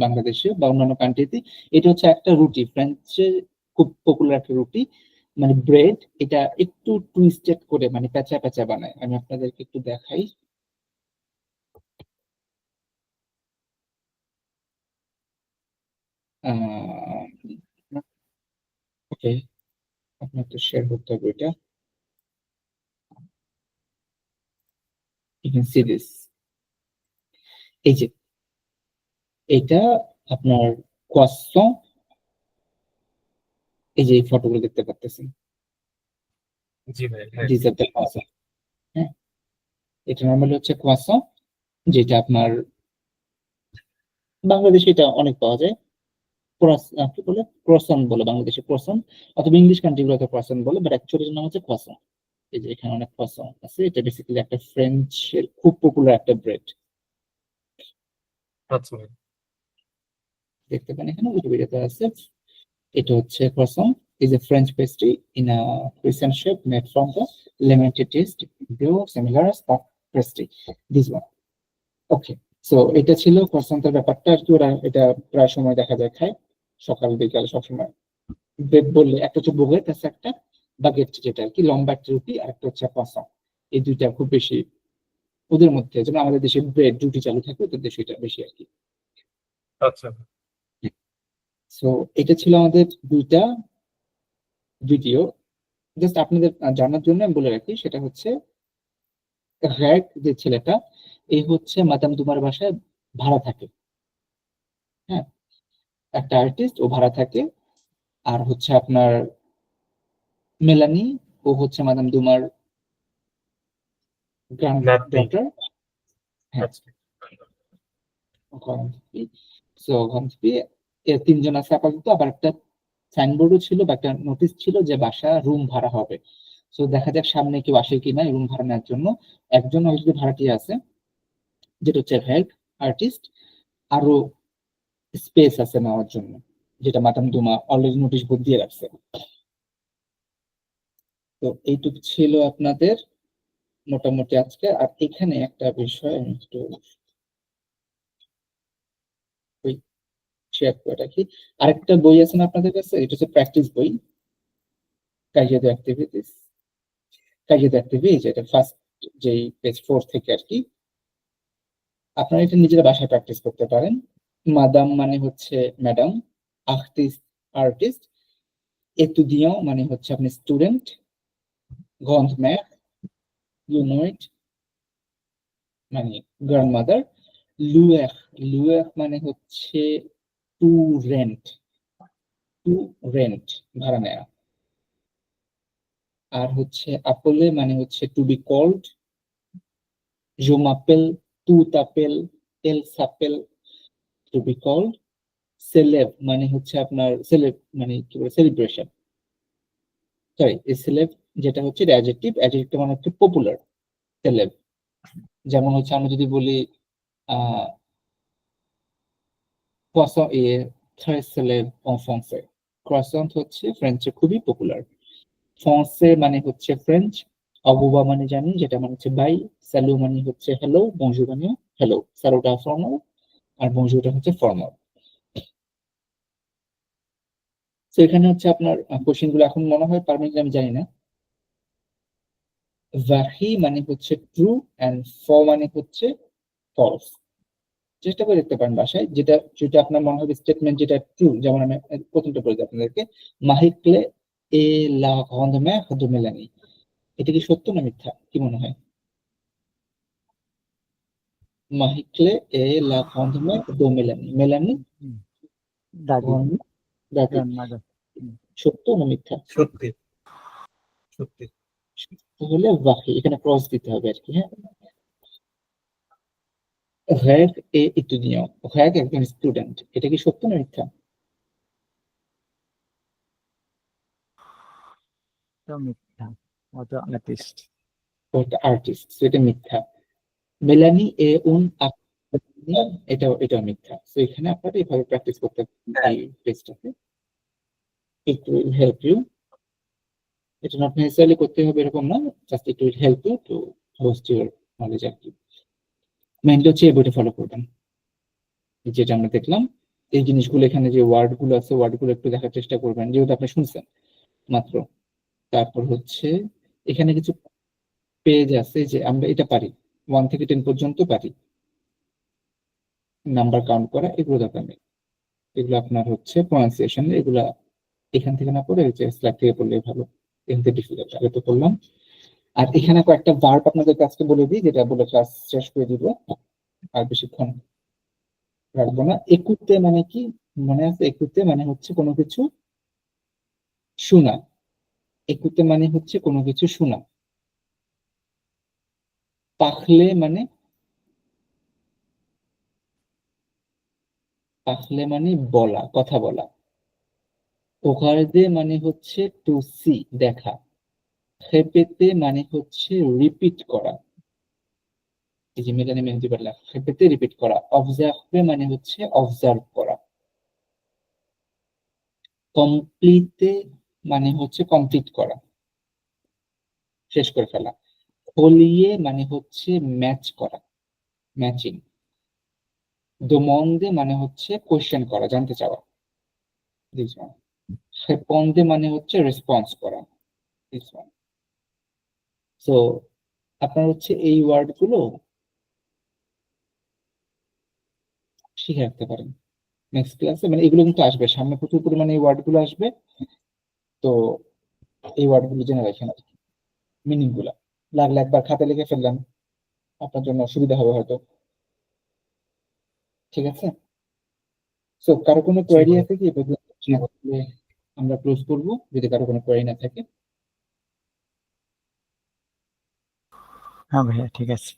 বাংলাদেশে বা অন্যান্য কান্ট্রিতে। এটা হচ্ছে একটা রুটি, ফ্রেঞ্চে খুব পপুলার একটা রুটি, মানে ব্রেড। এটা একটু টুইস্টেড করে মানে প্যাঁচা প্যাঁচা বানায়, আমি আপনাদেরকে একটু দেখাই। ওকে, আপনার তো শেয়ার করতে হবে এটা। You can see this, এই যে এটা আপনার ক্রসন, এই যে এই ফটোগুলো দেখতে পাচ্ছেন, জি ভাই, হ্যাঁ। This are the croissant. হ্যাঁ, এটা নর্মালি হচ্ছে ক্রসন, যেটা আপনার বাংলাদেশে এটা অনেক পাওয়া যায়। কি বলে, ক্রসন বলে বাংলাদেশে, ক্রসন, অথবা ইংলিশ কান্ট্রি গুলোতে ক্রসন বলে, বাট অ্যাকচুয়ালি নাম হচ্ছে ক্রসন। এই যে এখানে অনেক ক্রসন আছে, এটা বেসিক্যালি একটা ফ্রেঞ্চের খুব পপুলার একটা ব্রেড। আচ্ছা ভাই। দেখতে পান এখানে উইকিপিডিয়াতে আছে, এটা হচ্ছে ক্রসন is a French pastry in a crescent shape made from the limited taste dough similar as puff pastry. This one. Okay, so এটা ছিল ক্রসন্টের ব্যাপারটা আর কি। ওরা এটা প্রায় সময় দেখা যায় খায়, সকাল বিকাল সবসময়। ব্রেড বললে একটা হচ্ছে বোগেট আছে, একটা বাগেট যেটা আর কি লম্বা একটা রুটি, আর একটা হচ্ছে ক্রসন। এই দুইটা খুব বেশি ওদের মধ্যে, যেমন আমাদের দেশে ব্রেড রুটি চালু থাকে, ওদের দেশে এটা বেশি আর কি। আচ্ছা সো এটা ছিল আমাদের দুইটা ভিডিও। জাস্ট আপনাদের জানার জন্য আমি বলে রাখি, সেটা হচ্ছে র‍্যাক যে ছেলেটা, এই হচ্ছে মাদাম দুমার বাসায় ভাড়া থাকে। হ্যাঁ, একটা আর্টিস্ট, ও ভাড়া থাকে। আর হচ্ছে আপনার মেলানি, ও হচ্ছে মাদাম দুমার গ্র্যান্ড নাতনি। ডটার। হ্যাঁ, আচ্ছা ঘনস্পি, এর তিনজন আছে আপাতত। আবার একটা সাইনবোর্ডও ছিল বা একটা নোটিশ ছিল যে বাসা রুম ভাড়া হবে। তো দেখা যাক সামনে কেউ আসে কিনা রুম ভাড়া নেওয়ার জন্য। একজন অলরেডি ভাড়াটিয়া আছে, যেটা হচ্ছে হেল্প আর্টিস্ট। আরো স্পেস আছে নেওয়ার জন্য, যেটা মাদাম দুমা অলরেডি নোটিশ বোর্ড দিয়ে রাখছে। তো এইটুকু ছিল আপনাদের মোটামুটি আজকে। আর এখানে একটা বিষয় আমি একটু শেয়ার করে রাখি। আরেকটা বই আছে না আপনাদের কাছে, এটা হচ্ছে প্র্যাকটিস বই, কাইজা দে অ্যাক্টিভিটিস। কাইজা দে অ্যাক্টিভিটিস, এটা ফার্স্ট যেই পেজ 4 থেকে আর কি। আপনারা এটা নিজেরা বাসায় প্র্যাকটিস করতে পারেন। মাদাম মানে হচ্ছে ম্যাডাম, আর্টিস্ট আর্টিস্ট, এতুদিয়াঁ মানে হচ্ছে আপনি স্টুডেন্ট, গ্রandmère ইউ নো ইট মানে গ্র্যান্ডমাদার, লুয়ার লুয়ার মানে হচ্ছে টু রেন্ট, টু রেন্ট ভাড়া নেওয়া। আর হচ্ছে আপেলে মানে হচ্ছে to be called, je m'appelle, tu t'appelles, elle s'appelle, to be called. সেলেব মানে হচ্ছে আপনার, সেলেব মানে কি বলে, সেলিব্রেশন। সরি, এই সেলেব যেটা হচ্ছে অ্যাডজেক্টিভ, অ্যাডজেক্টিভ মানে হচ্ছে পপুলার সেলেব। যেমন হচ্ছে আমরা যদি বলি croissant est très célèbre en français. Croissant হচ্ছে ফ্রেঞ্চে খুবই পপুলার। ফ্রান্সে মানে হচ্ছে ফ্রেঞ্চ, অবুবা মানে জানি, যেটা মানে হচ্ছে বাই, স্যালু মানে হচ্ছে হ্যালো, বনজুর মানে হ্যালো, স্যালুটা ফর্মাল আর বনজুরটা হচ্ছে ফর্মাল। তো এখানে হচ্ছে আপনার কোশ্চেন গুলো এখন মনে হয় পারমানেন্ট, আমি জানি না। ভাহি মানে হচ্ছে ট্রু এন্ড ফ মানে হচ্ছে ফলস। চেষ্টা করে দেখতে পারেন বাসায়, যেটা যেটা আপনার মনে হবে স্টেটমেন্ট যেটা ট্রু, যেমন আমি প্রথমটা বলে দিই আপনাদেরকে, মাহিকলে এ লা গ্রান্ড মের de Mélanie, এটা কি সত্য না মিথ্যা, কি মনে হয়? মাহিকলে এ লা গ্রান্ড মের de Mélanie, মেলানি দাদি দাদি, grandmother। সত্য না মিথ্যা? সত্যি সত্যি। তাহলে বাকি এখানে ক্রস দিতে হবে আর কি। হ্যাঁ, র‍্যাগ এ étudiant, র‍্যাগ একজন স্টুডেন্ট, এটা কি সত্য না মিথ্যা? তো মিথ্যা, ও তো আর্টিস্ট। ওটা আর্টিস্ট, এটা মিথ্যা। মেলানি এ উন এটা মিথ্যা। তো এখানে আপনারা এইভাবে প্র্যাকটিস করতে এই টেস্টটাকে, it will help you. এটা নট নেসেসারিলি করতে হবে এরকম না, just it will help you to boost your knowledge আর কি। মেইনলি হচ্ছে এই বইটা ফলো করবেন, যেটা আমরা দেখলাম এই জিনিসগুলো, এখানে যে ওয়ার্ড গুলো আছে ওয়ার্ড গুলো একটু দেখার চেষ্টা করবেন, যেহেতু আপনি শুনছেন মাত্র। তারপর হচ্ছে এখানে কিছু পেজ আছে যে আমরা এটা পারি 1 থেকে 10 পর্যন্ত পারি, নাম্বার কাউন্ট করা, এগুলো দরকার নেই। এগুলো আপনার হচ্ছে প্রনাউন্সিয়েশন, এগুলা এখান থেকে না পড়ে যে স্লাইড থেকে পড়লে ভালো, এখান থেকে ডিফিকাল্ট, আগে তো করলাম। আর এখানে কয়েকটা ভার্ব আপনাদের কাছে বলে দিই, যেটা বলে ক্লাস শেষ করে দিব, আর বেশিক্ষণ রাখবো না। একুতে মানে কি মনে আছে? একুতে মানে হচ্ছে কোনো কিছু শোনা, একুতে মানে হচ্ছে কোনো কিছু শোনা। পাখলে মানে, পাখলে মানে বলা, কথা বলা। ওখার্দে মানে হচ্ছে টু সি, দেখা। খেপেতে মানে হচ্ছে রিপিট করা, এই যে মেলানি মেহেদি বললা, খেপেতে রিপিট করা। অবজার্ভে মানে হচ্ছে অবজার্ভ করা। কমপ্লিটে মানে হচ্ছে কমপ্লিট করা, শেষ করে ফেলা। হোলিয়ে মানে হচ্ছে ম্যাচ করা, ম্যাচিং। দোমন্দে মানে হচ্ছে কোয়েশ্চেন করা, জানতে চাওয়া। This one. রেপন্ডে মানে হচ্ছে রেসপন্স করা, দিস ওয়ান। সো আপনার হচ্ছে এই ওয়ার্ড গুলো শিখে রাখতে পারেন নেক্সট ক্লাসে, মানে এগুলো কিন্তু আসবে সামনে, প্রচুর পরিমাণে এই ওয়ার্ড গুলো আসবে। তো এই ওয়ার্ড গুলো জেনে রাখেন আর কি, মিনিং গুলা লাগলে একবার খাতা লিখে ফেললাম, আপনার জন্য সুবিধা হবে হয়তো। ঠিক আছে, সো কারো কোনো কোয়েরি আছে কি? আমরা ক্লোজ করবো যদি কারো কোনো কোয়েরি না থাকে। হ্যাঁ ভাইয়া, ঠিক আছে,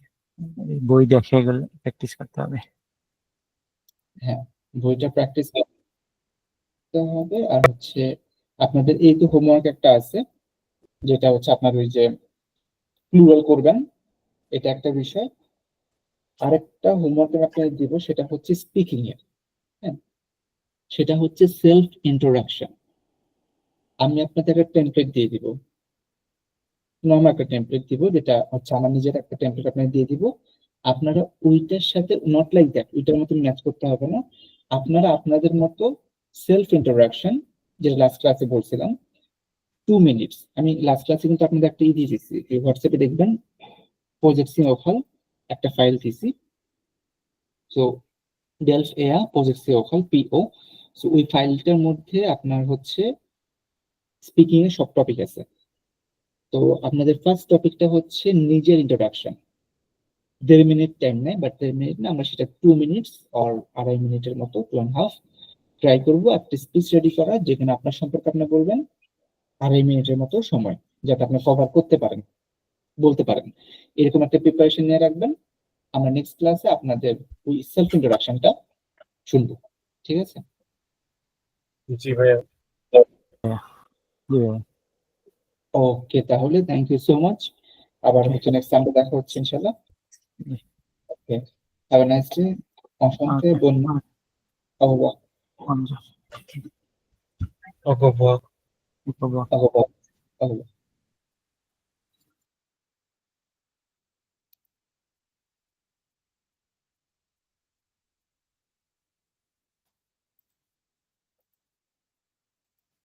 এই বই দেখে এগুলো প্র্যাকটিস করতে হবে। হ্যাঁ, বইটা প্র্যাকটিস করতে হবে। আর হচ্ছে আপনাদের এই তো হোমওয়ার্ক একটা আছে, যেটা হচ্ছে আপনার ওই যে প্লুরাল করবেন, এটা একটা বিষয়। আরেকটা হোমওয়ার্ক আমি আপনাদের দিব, সেটা হচ্ছে স্পিকিং এর। হ্যাঁ, সেটা হচ্ছে সেলফ ইন্ট্রোডাকশন। আমি আপনাদের একটা টেমপ্লেট দিয়ে দিব, নর্মাল একটা টেমপ্লেট দিব, যেটা হচ্ছে আমার নিজের একটা টেমপ্লেট আপনাদের দিয়ে দিব। আপনারা ওইটার সাথে নট লাইক দ্যাট, ওইটার মতো ম্যাচ করতে হবে না। আপনারা আপনাদের মতো সেলফ ইন্ট্রোডাকশন, যেটা লাস্ট ক্লাসে বলছিলাম 2 মিনিটস, আমি লাস্ট ক্লাসে কিন্তু আপনাদের একটা দিয়ে দিয়েছি, হোয়াটসঅ্যাপে দেখবেন প্রজেক্ট ওখাল একটা ফাইল দিছি। সো ডেলফ এয়া প্রজেক্ট ওখাল পিও। সো ওই ফাইলটার মধ্যে আপনার হচ্ছে স্পিকিং এর সব টপিক আছে। তো আপনাদের ফার্স্ট টপিকটা হচ্ছে নিজের ইন্ট্রোডাকশন। 1.5 মিনিট টাইম নেয়, বাট 1.5 মিনিট না, আমরা সেটা 2 মিনিটস অর 2.5 মিনিটের মতো, 2.5 ট্রাই করবো একটা স্পিচ রেডি করা, যেখানে আপনার সম্পর্কে আপনি বলবেন 2.5 মিনিটের মতো সময়, যাতে আপনি কভার করতে পারেন, বলতে পারেন। এরকম একটা প্রিপারেশন নিয়ে রাখবেন। আমরা নেক্সট ক্লাসে আপনাদের ওই সেলফ ইন্ট্রোডাকশনটা শুনবো, ঠিক আছে? জি ভাইয়া। জি ভাইয়া। ওকে, তাহলে থ্যাংক ইউ সো মাচ। আবার হচ্ছে নেক্সট সানডে দেখা হচ্ছে ইনশাআল্লাহ। ওকে, হ্যাভ আ নাইস ডে। অসংখ্য Okay. ধন্যবাদ। Au revoir. bonjour, Au revoir. au revoir. Au revoir. Au revoir.